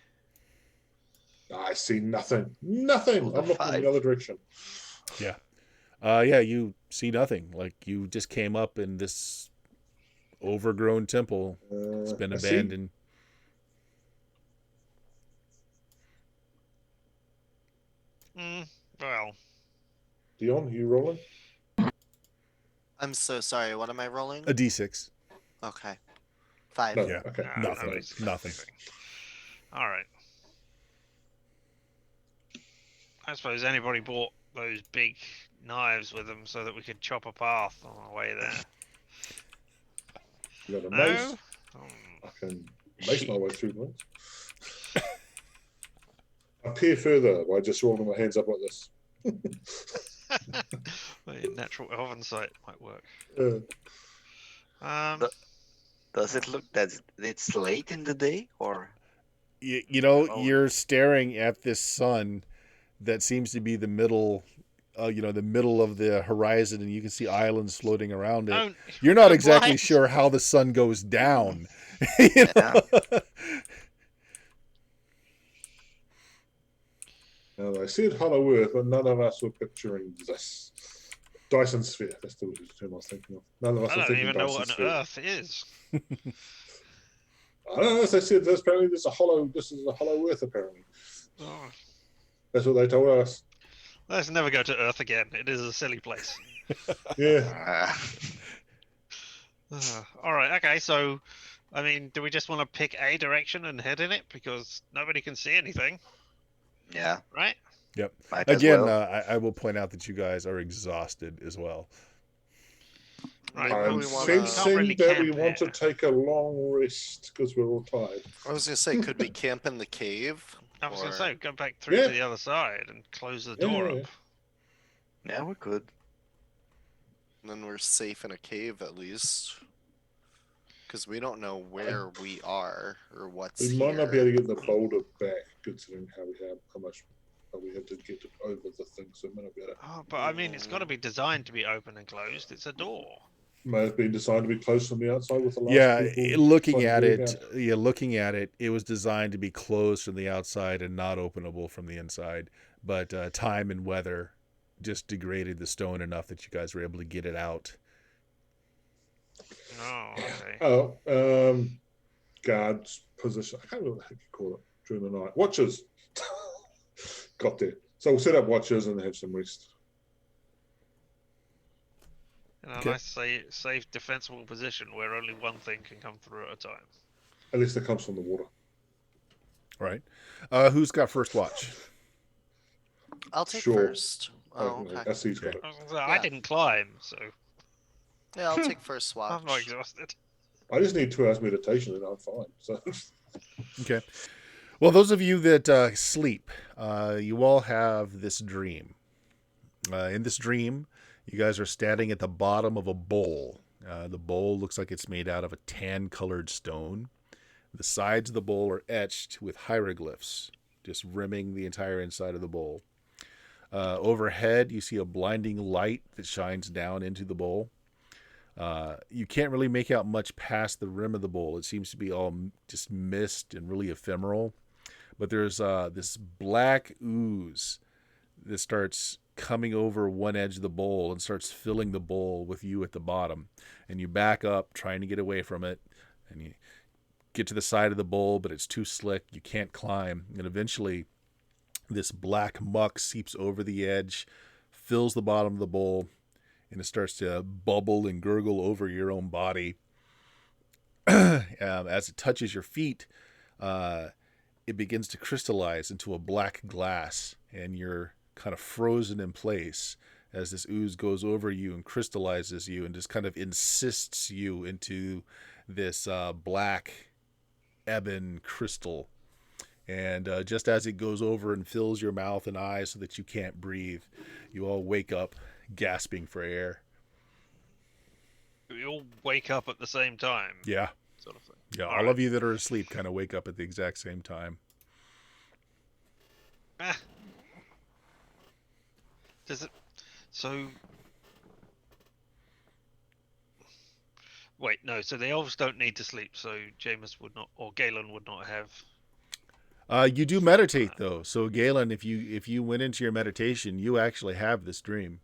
I see nothing. Nothing. Roll I'm a looking in five. the other direction. Yeah, you see nothing. Like you just came up in this overgrown temple. It's been I see. abandoned. Well, Dion, you rolling? I'm so sorry. What am I rolling? A d6. Okay. 5. No. Yeah. Okay. no, Nothing. nobody's- Nothing. All right. I suppose anybody bought those big knives with them so that we could chop a path on our way there. You got a No? mace. I can mace my way through ones. I peer further by just rolling my hands up like this. The natural elven sight might work. Uh, Does it look that it's late in the day or? You know, Oh. you're staring at this sun that seems to be the middle, the middle of the horizon, and you can see islands floating around it. Oh, You're not I'm exactly blind. sure how the sun goes down. You know? now they said Hollow Earth, but none of us were picturing this. Dyson Sphere. That's the term I was thinking of. None of us I were don't thinking even know Dyson what an Sphere. earth is. I don't know. As they said, there's apparently this is a Hollow Earth. Apparently, Oh, that's what they told us. Let's never go to Earth again. It is a silly place. Yeah. All right. Okay. So, I mean, do we just want to pick a direction and head in it because nobody can see anything, Yeah, right? Yep. might as Again, well. I will point out that you guys are exhausted as well. Right. Maybe well, I'm we wanna- can't sensing really that we camp want to here. take a long rest because we're all tired. I was gonna say, could we camp in the cave? I was going Or- to say, go back through Yeah. to the other side and close the Yeah, door yeah, up. Yeah, we could. Then we're safe in a cave at least. Because we don't know where we are or what's We here. might not be able to get the boulder back considering how much we had to get it over the thing, so it might not be able to. Oh, but I mean, it's got to be designed to be open and closed. It's a door. Might have been designed to be closed from the outside with the last Yeah, people looking trying to at break it, out. looking at it, it was designed to be closed from the outside and not openable from the inside. But time and weather just degraded the stone enough that you guys were able to get it out. Oh, okay. Oh, guards position. I can't remember what you call it during the night. Watchers. Got there. So we'll set up watchers and have some rest. In a Okay. nice, safe, defensible position where only one thing can come through at a time. At least it comes from the water. All right. Who's got first watch? I'll take Sure. first. Oh, No, okay. SC's got it. I was gonna say, I Yeah. didn't climb, so Yeah, I'll take first watch. I'm not exhausted. I just need 2 hours meditation and I'm fine. So Okay. Well, those of you that sleep, you all have this dream. In this dream, you guys are standing at the bottom of a bowl. The bowl looks like it's made out of a tan-colored stone. The sides of the bowl are etched with hieroglyphs, just rimming the entire inside of the bowl. Overhead, you see a blinding light that shines down into the bowl. You can't really make out much past the rim of the bowl. It seems to be all just mist and really ephemeral. But there's this black ooze that starts coming over one edge of the bowl and starts filling the bowl with you at the bottom. And you back up, trying to get away from it. And you get to the side of the bowl, but it's too slick. You can't climb. And eventually, this black muck seeps over the edge, fills the bottom of the bowl, and it starts to bubble and gurgle over your own body. As it touches your feet, it begins to crystallize into a black glass, and you're kind of frozen in place as this ooze goes over you and crystallizes you and just kind of insists you into this black ebon crystal. And just as it goes over and fills your mouth and eyes so that you can't breathe, you all wake up gasping for air. We all wake up at the same time, Yeah. sort of thing. Yeah, all All right. of you that are asleep kind of wake up at the exact same time. Ah. Does it? So. Wait, no. So the elves don't need to sleep. So Jameis would not, or Galen would not have. You do meditate though, so Galen, if you went into your meditation, you actually have this dream.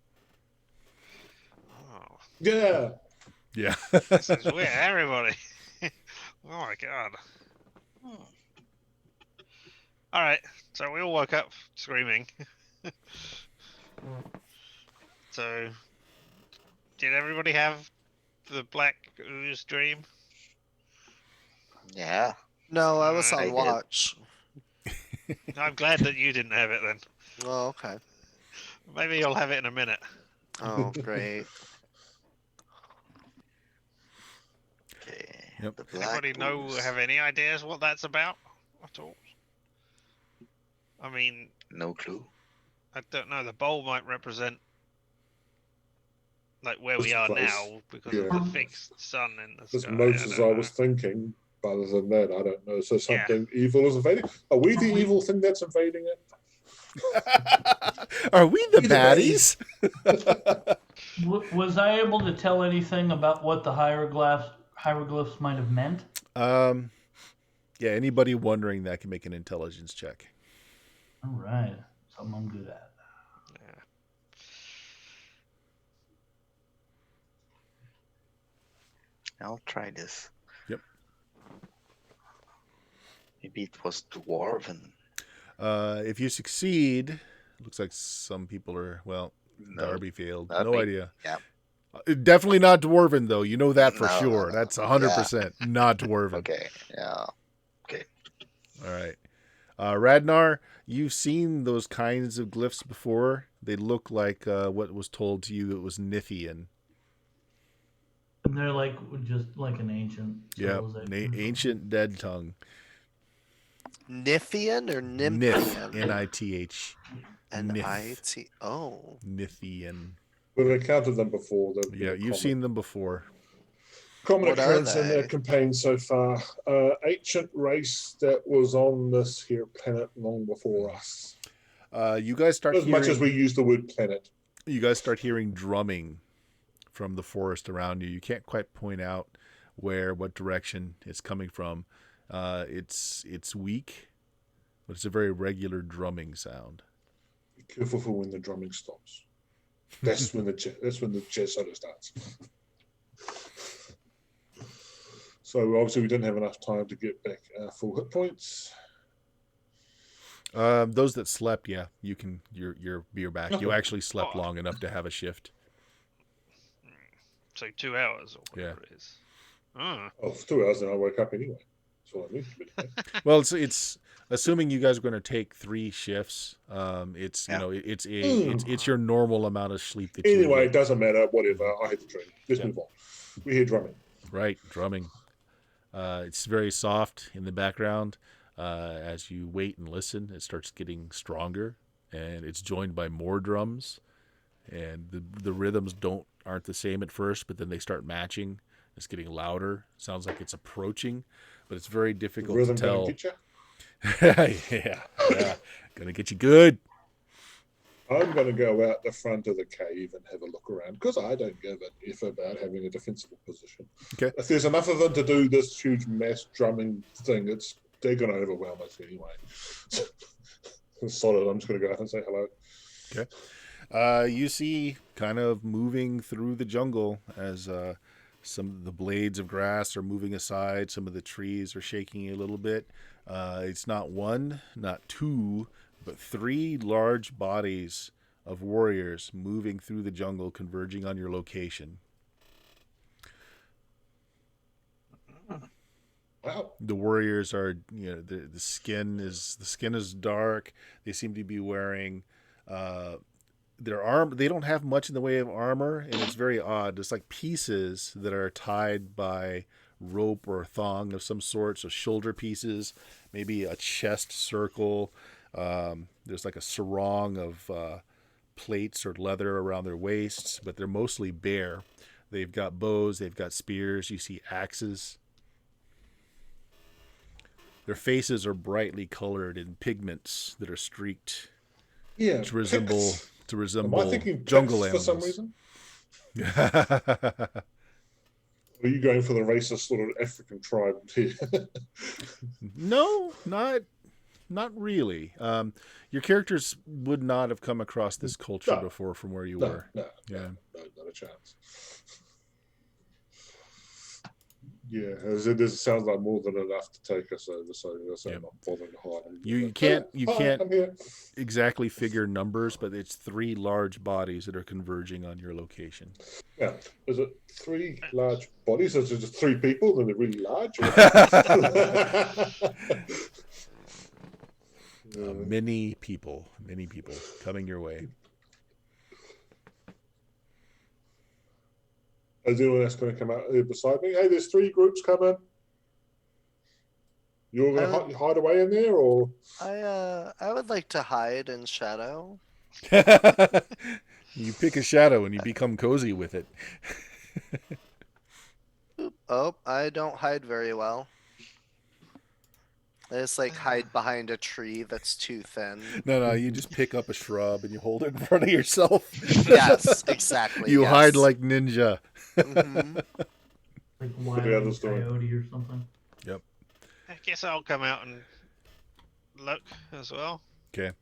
Oh, yeah. Yeah. this is weird, everybody. Oh my god. All right. So we all woke up screaming. So, did everybody have the black ooze dream? Yeah. No, I was I on did. watch. I'm glad that you didn't have it then. Oh, okay. Maybe you'll have it in a minute. Oh, great. Okay. Yep. The black Anybody know, ooze. have any ideas what that's about at all? I mean, No clue. I don't know. The bowl might represent like where This we are place. now because Yeah. of the fixed sun in the As sky. much as don't I know. was thinking, but other than that, I don't know. So Yeah. something evil is invading. Are we the evil thing that's invading it? Are we the We the baddies? Was I able to tell anything about what the hieroglyphs might have meant? Yeah, anybody wondering that can make an intelligence check. All right, something I'm good at. I'll try this. Yep. Maybe it was dwarven. If you succeed, Looks like some people are, well, No, Darby failed. not No me. idea. Yeah. Definitely not Dwarven, though. You know that for No, no, sure. no. That's 100% not Dwarven. Okay. Yeah. All right. Radnar, you've seen those kinds of glyphs before. They look like what was told to you it was Nithian. And they're like just like an ancient Yeah, civilization. or something. ancient dead tongue. Nithian or Nith, Nymphian? N-I-T-H. N-I-T. Oh. Nithian. We've encountered them before. They've been Yeah, a you've seen them before. common What are occurrence in the they? campaign so far. Ancient race that was on this here planet long before us. You guys start As much as we hearing, use the word planet. you guys start hearing drumming from the forest around you. You can't quite point out what direction it's coming from. It's weak, but it's a very regular drumming sound. Be careful for when the drumming stops. That's when the jazz solo starts. So obviously we didn't have enough time to get back our full hit points. Those that slept, yeah, you can. You're back. You actually slept Oh. long enough to have a shift. So 2 hours or Yeah. whatever it is. Oh. Oh, for 2 hours and I woke up anyway. That's what I mean. Well, it's assuming you guys are going to take 3 shifts. It's Yeah. it's your normal amount of sleep that you would Anyway, it get. doesn't matter. Whatever. I had the dream. Let's Yeah. move on. We hear drumming. Right, drumming. It's very soft in the background. As you wait and listen, it starts getting stronger, and it's joined by more drums. And the rhythms aren't the same at first, but then they start matching. It's getting louder. Sounds like it's approaching, but it's very The difficult rhythm to gonna tell. get you. yeah, gonna get you good. I'm going to go out the front of the cave and have a look around because I don't give an F about having a defensible position. Okay. If there's enough of them to do this huge mass drumming thing, they're going to overwhelm us anyway. Solid. I'm just going to go out and say hello. You see, kind of moving through the jungle as some of the blades of grass are moving aside. Some of the trees are shaking a little bit. It's not 1, not 2, but 3 large bodies of warriors moving through the jungle, converging on your location. Wow. The warriors are, the skin is dark. They seem to be wearing their arm. They don't have much in the way of armor, and it's very odd. It's like pieces that are tied by rope or thong of some sort. So shoulder pieces, maybe a chest circle. There's like a sarong of plates or leather around their waists, but they're mostly bare. They've got bows. They've got spears. You see axes. Their faces are brightly colored in pigments that are streaked Yeah. to resemble pits. Am I thinking jungle pits animals. for some reason? Are you going for the racist sort of African tribe here? No, not really. Your characters would not have come across this culture No. before from where you No, were. no, Yeah. no, not a chance. Yeah, this sounds like more than enough to take us over, so I'm Yep. not bothering to hide. I'm You like, can't "Hi, I'm here." exactly figure numbers, but it's 3 large bodies that are converging on your location. Yeah, is it 3 large bodies? Is it just 3 people? Then they're really large. Or... Many people coming your way. Is anyone else going to come out here beside me? Hey, there's 3 groups coming. You're going to hide away in there, or I would like to hide in shadow. You pick a shadow and you become cozy with it. Oh, I don't hide very well. I just like hide behind a tree that's too thin. No, you just pick up a shrub and you hold it in front of yourself. Yes, exactly. You yes. hide like ninja. Mhm. Like the Wile other E. story. Coyote or something. I guess I'll come out and look as well. Yeah,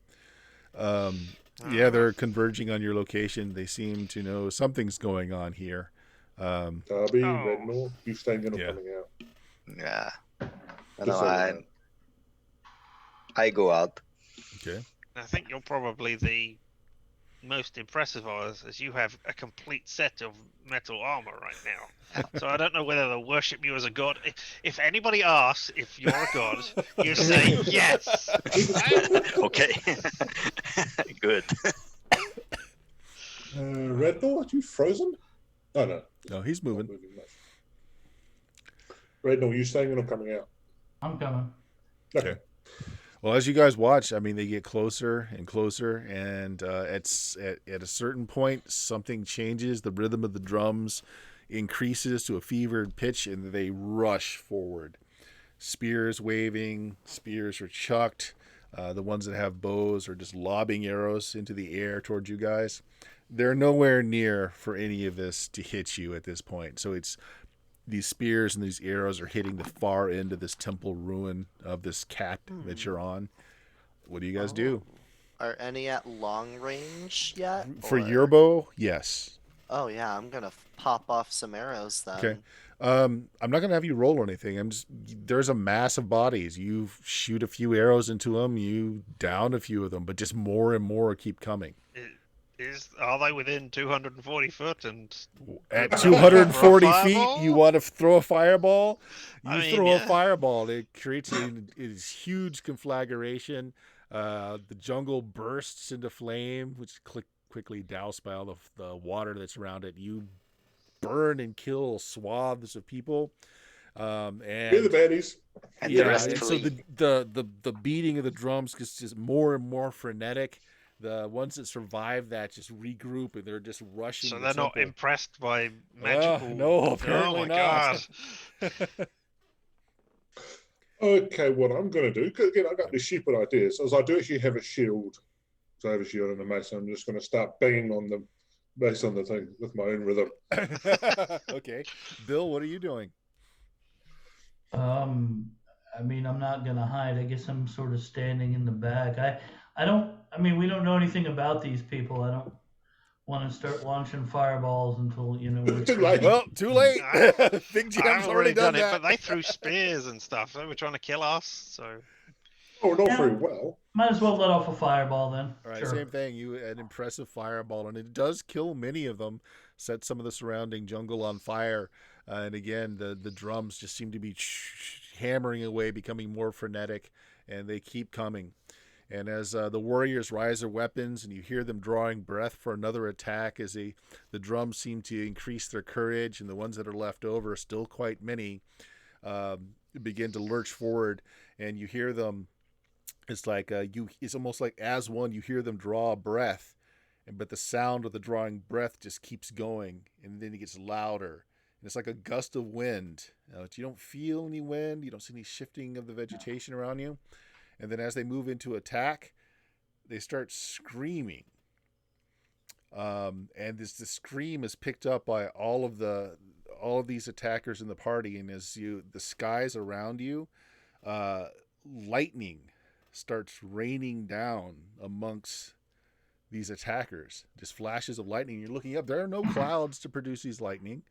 they're converging on your location. They seem to know something's going on here. Darby, Oh. Rednor, you staying in or Yeah. coming out? Yeah. Just No, so you know. I go out. Okay. I think you're probably the most impressive of us, as you have a complete set of metal armor right now. So I don't know whether they'll worship you as a god. If anybody asks if you're a god, you say yes. Okay. Good. Rednor, are you frozen? Oh no. No, he's Not moving. moving much. Rednor, are you staying in or coming out? I'm coming. Okay. Well, as you guys watch, I mean, they get closer and closer, and at a certain point, something changes. The rhythm of the drums increases to a fevered pitch, and they rush forward. Spears waving, spears are chucked. The ones that have bows are just lobbing arrows into the air towards you guys. They're nowhere near for any of this to hit you at this point. So it's these spears and these arrows are hitting the far end of this temple ruin of this cat that you're on. What do you guys do? Are any at long range yet? For or- your bow, yes. Oh yeah, I'm gonna pop off some arrows then. Okay. I'm not gonna have you roll or anything. There's a mass of bodies. You shoot a few arrows into them, you down a few of them, but just more and more keep coming. Are they within 240 foot? And At 240 feet, Fireball? you want to throw a fireball? You I mean, throw a yeah. fireball. It creates a huge conflagration. The jungle bursts into flame, which quickly doused by all the water that's around it. You burn and kill swaths of people. And We're the baddies. And yeah, the rest and so flee. the beating of the drums gets just more and more frenetic. The ones that survive that just regroup and they're just rushing. so the they're not temple. impressed by magical. no, apparently oh my not. God. Okay, what I'm going to do, because again, I got these stupid ideas, is I do actually have a shield. So I have a shield and a mace, and I'm just going to start banging on them based on the thing with my own rhythm. Okay, Bill, what are you doing? I mean, I'm not gonna hide. I guess I'm sort of standing in the back. I don't. I mean, we don't know anything about these people. I don't want to start launching fireballs until we're Too late. Well, too late. I- Big I've Jam's already done it, that. but they threw spears and stuff. They were trying to kill us. So Oh, not Yeah. very well. Might as well let off a fireball then. All right, Sure. same thing. An impressive fireball, and it does kill many of them. Set some of the surrounding jungle on fire, and again, the drums just seem to be hammering away, becoming more frenetic, and they keep coming. And as the warriors rise their weapons, and you hear them drawing breath for another attack, as the drums seem to increase their courage, and the ones that are left over, still quite many, begin to lurch forward, and you hear them. It's like it's almost like as one you hear them draw a breath, but the sound of the drawing breath just keeps going, and then it gets louder. And it's like a gust of wind. You don't feel any wind. You don't see any shifting of the vegetation around you. And then as they move into attack, they start screaming. And this scream is picked up by all of these attackers in the party. And as the skies around you, lightning starts raining down amongst these attackers. Just flashes of lightning. You're looking up. There are no clouds to produce these lightning.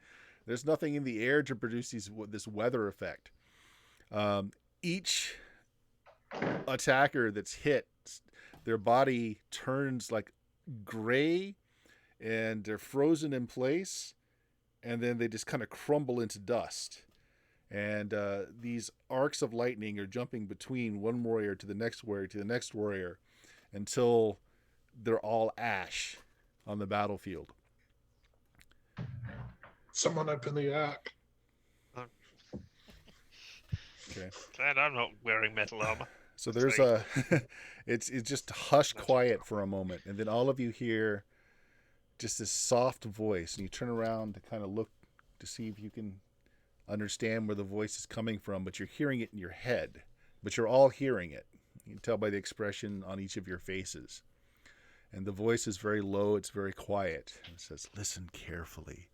There's nothing in the air to produce this weather effect. Each attacker that's hit, their body turns like gray, and they're frozen in place, and then they just kind of crumble into dust. And these arcs of lightning are jumping between one warrior to the next warrior to the next warrior until they're all ash on the battlefield. Someone open the ark. Okay. glad I'm not wearing metal armor. So there's a it's just hushed quiet for a moment, and then all of you hear just this soft voice, and you turn around to kind of look to see if you can understand where the voice is coming from, but you're hearing it in your head. But you're all hearing it. You can tell by the expression on each of your faces. And the voice is very low, it's very quiet. It says, "Listen carefully.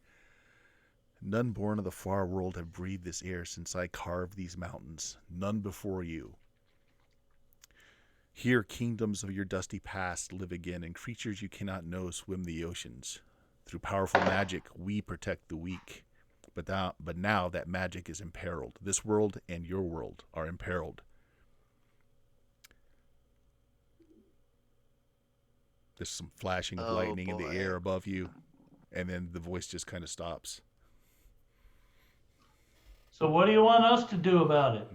None born of the far world have breathed this air since I carved these mountains. None before you. Here kingdoms of your dusty past live again, and creatures you cannot know swim the oceans. Through powerful magic, we protect the weak. But now that magic is imperiled. This world and your world are imperiled. There's some flashing of Oh, lightning in the boy. air above you, and then the voice just kind of stops. So what do you want us to do about it?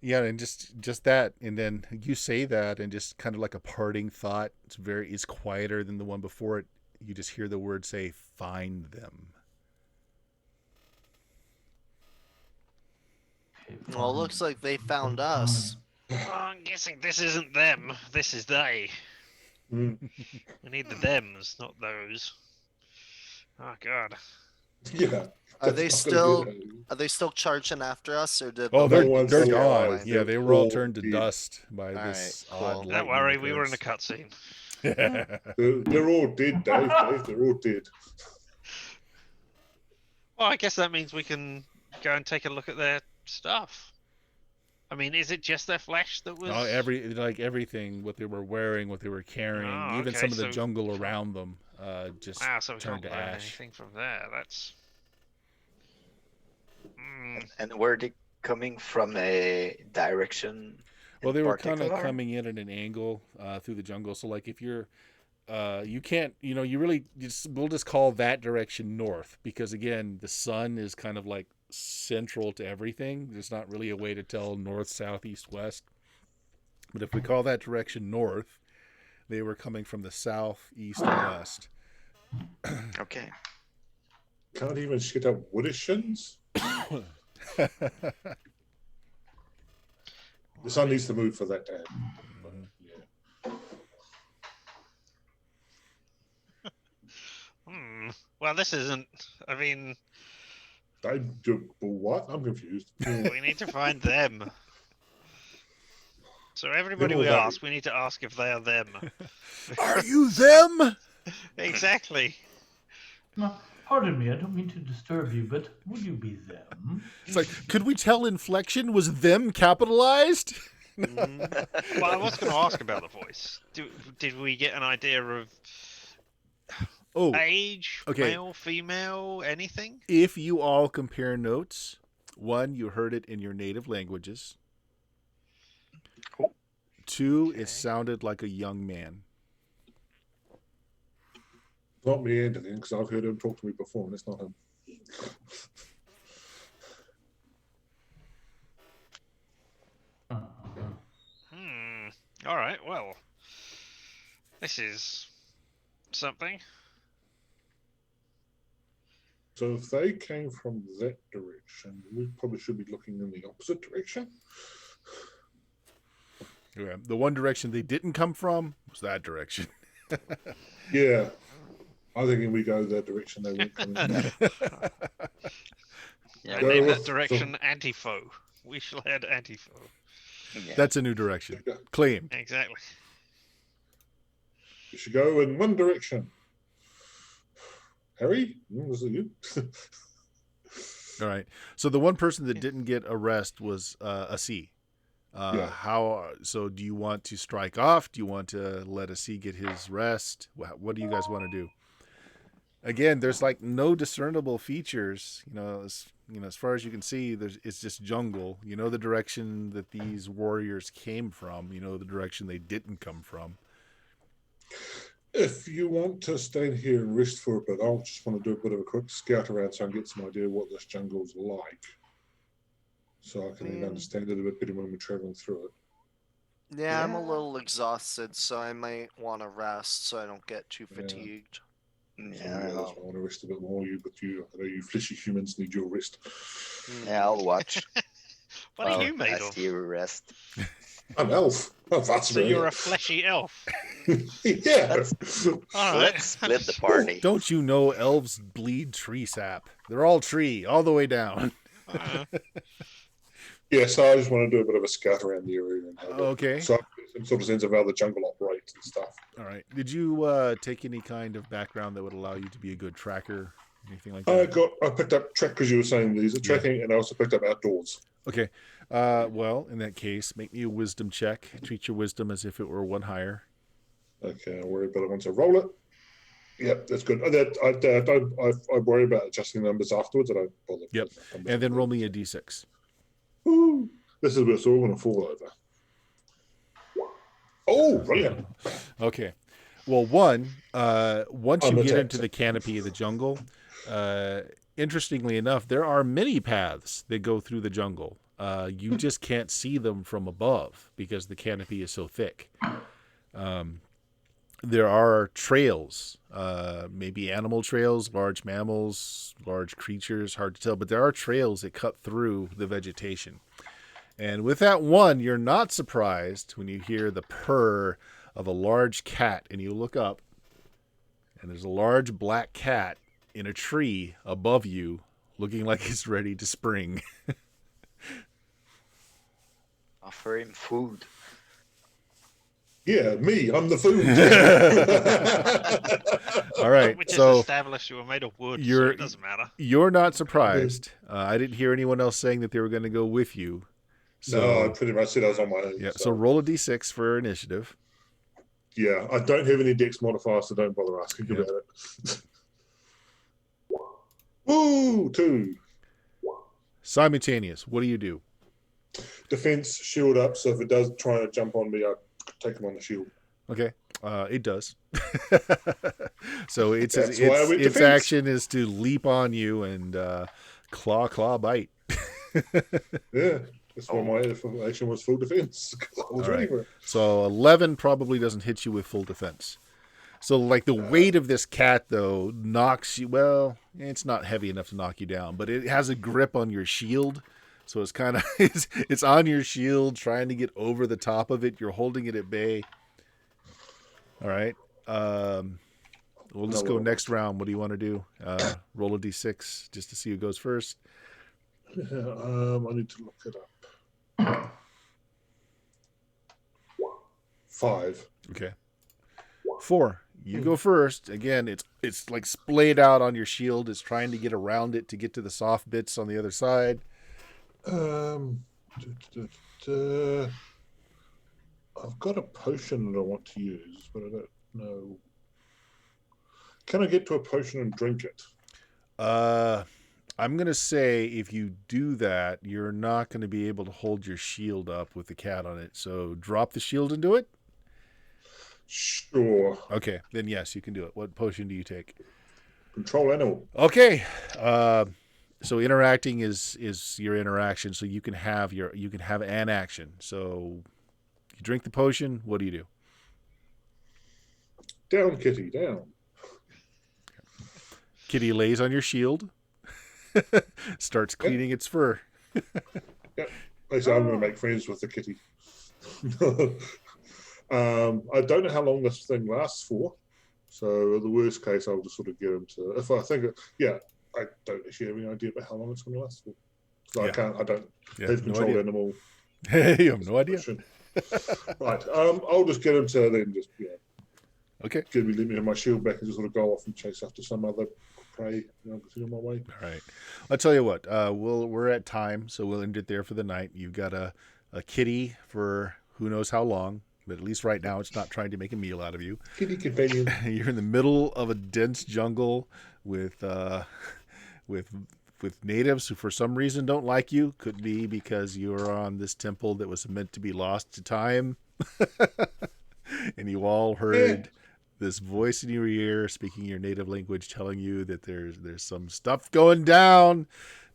Yeah, and just that, and then you say that, and just kind of like a parting thought. It's quieter than the one before it. You just hear the word say, "Find them." Okay, Well, it fine. looks like they found us. Oh, I'm guessing this isn't them. This is they. Mm. We need the thems, not those. Oh god. Yeah. Are that's they not gonna still be it. are they still charging after us, or did Oh, the they're one's they're alive. gone. Yeah, They're they were all all turned to dead. dust by All this right, cool. odd Don't lightning. Don't worry, we were in a occurrence. cutscene. They're all dead, Dave. Dave, they're all dead. Well, I guess that means we can go and take a look at their stuff. I mean, is it just their flesh that was? Oh, everything, what they were wearing, what they were carrying, Oh, even okay, some of the so- jungle around them, just Wow, so we turned can't to learn ash. anything from there. That's. And were they coming from a direction? Well, in they were kind of particular? coming in at an angle through the jungle. So, like, if you're, you can't, we'll just call that direction north because, again, the sun is kind of like central to everything. There's not really a way to tell north, south, east, west. But if we call that direction north, they were coming from the south, east, and west. Okay. Can't even shit up woodishins. The sun needs to move for that to happen. But, yeah. Well, this isn't. I mean, They do what? I'm confused. we need to find them. So everybody all we they. ask, we need to ask if they are them. Are you them? Exactly. No, pardon me, I don't mean to disturb you, but would you be them? It's like, could we tell inflection was them capitalized? Well, I was going to ask about the voice. Did we get an idea of Oh, age, okay. male, female, anything? if you all compare notes, one, you heard it in your native languages. Cool. Two, Okay. it sounded like a young man. Not me, Anthony, because I've heard him talk to me before, and it's not him. All right. Well, this is something. So if they came from that direction, we probably should be looking in the opposite direction. Yeah, the one direction they didn't come from was that direction. Yeah. I think we go that direction they weren't coming from. Yeah. Go Name with that direction Antifoe. We shall head Antifoe. Yeah. That's a new direction. Claimed. Exactly. You should go in one direction. Harry? Was it you? All right. So the one person that didn't get a rest was a C. Yeah. So do you want to strike off? Do you want to let a C get his rest? What do you guys want to do? Again, there's like no discernible features. As far as you can see, it's just jungle. You know the direction that these warriors came from. You know the direction they didn't come from. If you want to stand here and rest for a bit, I'll just want to do a bit of a quick scout around so I can get some idea what this jungle's like. So I can then understand it a bit better when we're traveling through it. Yeah, I'm a Yeah. little exhausted, so I might want to rest so I don't get too Yeah. fatigued. So Yeah, that's why I want to rest a bit more. I know you fleshy humans need your rest. yeah, I'll watch. What are while you made I of? see you rest. I'm elf. Oh, that's So right. you're a fleshy elf. Yeah. All right. Let's split the party. Don't you know elves bleed tree sap? They're all tree, all the way down. Yeah, so I just want to do a bit of a scout around the area. And have Okay. some sort of sense of how the jungle operates and stuff. All right. Did you take any kind of background that would allow you to be a good tracker? Anything like I that? picked up track because you were saying these are tracking, and I also picked up outdoors. Okay. Well, in that case, make me a wisdom check. Treat your wisdom as if it were one higher. Okay, I'll worry about it once I roll it. Yep, that's good. I worry about adjusting numbers afterwards. I don't bother. Yep. with numbers. And then roll me a d6. Woo. This is where it's all going to fall over. Oh, brilliant. Okay. Well, once I'm you get attacked. into the canopy of the jungle, interestingly enough, there are many paths that go through the jungle. You just can't see them from above because the canopy is so thick. There are trails, maybe animal trails, large mammals, large creatures, hard to tell, but there are trails that cut through the vegetation. And with that one, you're not surprised when you hear the purr of a large cat, and you look up, and there's a large black cat in a tree above you, looking like it's ready to spring. Offer him food. Yeah, me. I'm the food. All right, We just so established you were made of wood, so you're- it doesn't matter. you're not surprised. I didn't hear anyone else saying that they were going to go with you. So, No, I pretty much said I was on my own. yeah, so roll a d6 for initiative. Yeah, I don't have any dex modifiers, so don't bother asking Yeah. about it. Woo! 2. Simultaneous, what do you do? Defense, shield up, so if it does try to jump on me, I take him on the shield. Okay, it does. So That's why I went its defense. action is to leap on you and claw bite. Yeah, that's why my action was full defense. 'cause I was All ready right. for it. So 11 probably doesn't hit you with full defense. So like the weight of this cat though knocks you. Well, it's not heavy enough to knock you down, but it has a grip on your shield. So it's kind of it's on your shield, trying to get over the top of it. You're holding it at bay. All right. We'll just go next round. What do you want to do? Roll a d6 just to see who goes first. Yeah, I need to look it up. 5. Okay. 4. You go first. Again, it's like splayed out on your shield. It's trying to get around it to get to the soft bits on the other side. I've got a potion that I want to use, but I don't know. Can I get to a potion and drink it? I'm gonna say if you do that, you're not gonna be able to hold your shield up with the cat on it. So drop the shield and do it. Sure. Okay, then yes, you can do it. What potion do you take? Control animal. Okay. So interacting is your interaction. So you can have an action. So you drink the potion. What do you do? Down, kitty, down. Kitty lays on your shield. Starts cleaning its fur. Basically, I'm going to make friends with the kitty. I don't know how long this thing lasts for. So, in the worst case, I'll just sort of get him to. If I think, I don't actually have any idea about how long it's going to last for. So Yeah. I don't Yeah, have no control idea. animal. You have no idea. Right. I'll just get him to then just Okay. let me have my shield back and just sort of go off and chase after some other prey. Continue on my way. All right. I'll tell you what. We're at time, so we'll end it there for the night. You've got a kitty for who knows how long, but at least right now it's not trying to make a meal out of you. Kitty companion. You're in the middle of a dense jungle with natives who for some reason don't like you. Could be because you're on this temple that was meant to be lost to time. And you all heard this voice in your ear speaking your native language telling you that there's some stuff going down,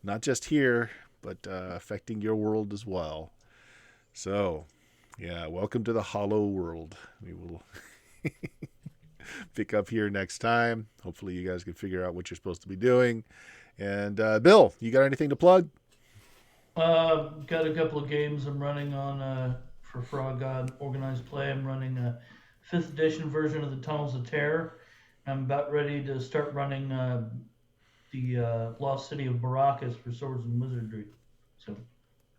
not just here, but affecting your world as well. So, yeah, welcome to the Hollow World. We will pick up here next time. Hopefully you guys can figure out what you're supposed to be doing. And Bill, you got anything to plug? Got a couple of games I'm running on for Frog God Organized Play. I'm running a 5th edition version of the Tunnels of Terror. I'm about ready to start running the Lost City of Baracus for Swords and Wizardry. So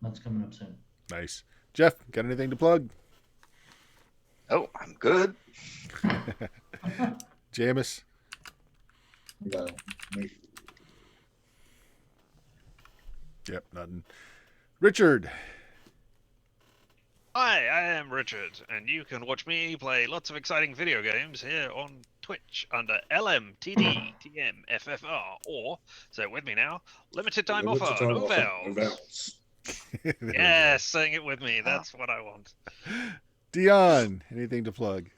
that's coming up soon. Nice. Jeff, got anything to plug? Oh, I'm good. Jameis? No. Me. Yep, nothing. Richard? Hi, I am Richard, and you can watch me play lots of exciting video games here on Twitch under LMTDTMFFR, or, say it with me now, Limited Time Offer, no vowels. Yes, saying it with me, that's what I want. Dion, anything to plug?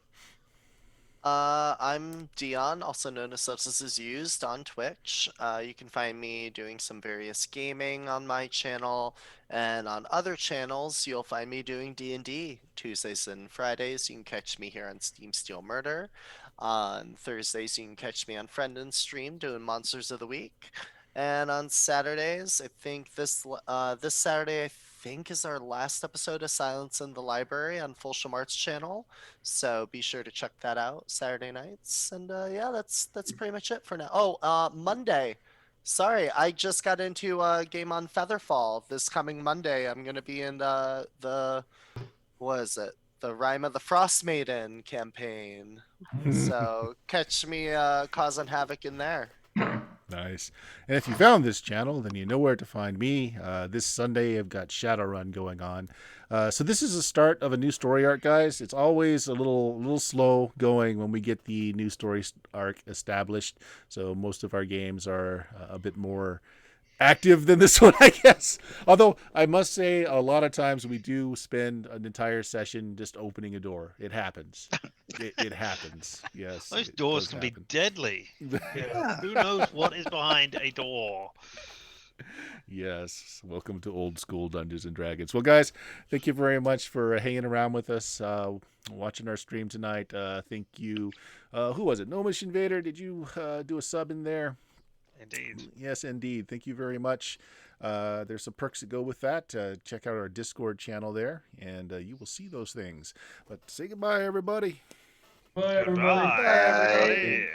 I'm Dion, also known as Substances Used on Twitch. You can find me doing some various gaming on my channel, and on other channels, you'll find me doing D&D. Tuesdays and Fridays, you can catch me here on Steam Steel Murder. On Thursdays, you can catch me on Friend and Stream doing Monsters of the Week. And on Saturdays, I think this Saturday, I think is our last episode of Silence in the Library on Fulsham Arts channel. So be sure to check that out Saturday nights. And yeah, that's pretty much it for now. Oh, Monday. Sorry, I just got into a game on Featherfall. This coming Monday, I'm gonna be in the what is it? The Rime of the Frost Maiden campaign. So catch me causing havoc in there. Nice. And if you found this channel, then you know where to find me. This Sunday, I've got Shadowrun going on. So this is the start of a new story arc, guys. It's always a little slow going when we get the new story arc established. So most of our games are a bit more active than this one, I guess. Although I must say, a lot of times we do spend an entire session just opening a door. It happens. It happens. Yes. Those it doors does can happen. be deadly. Who knows what is behind a door? Yes. Welcome to old school Dungeons and Dragons. Well, guys, thank you very much for hanging around with us, watching our stream tonight. Thank you. Who was it? Gnomish Invader, did you do a sub in there? Indeed. Yes, indeed. Thank you very much. There's some perks that go with that. Check out our Discord channel there, and you will see those things. But say goodbye, everybody. Bye, everybody. Goodbye, Bye. everybody.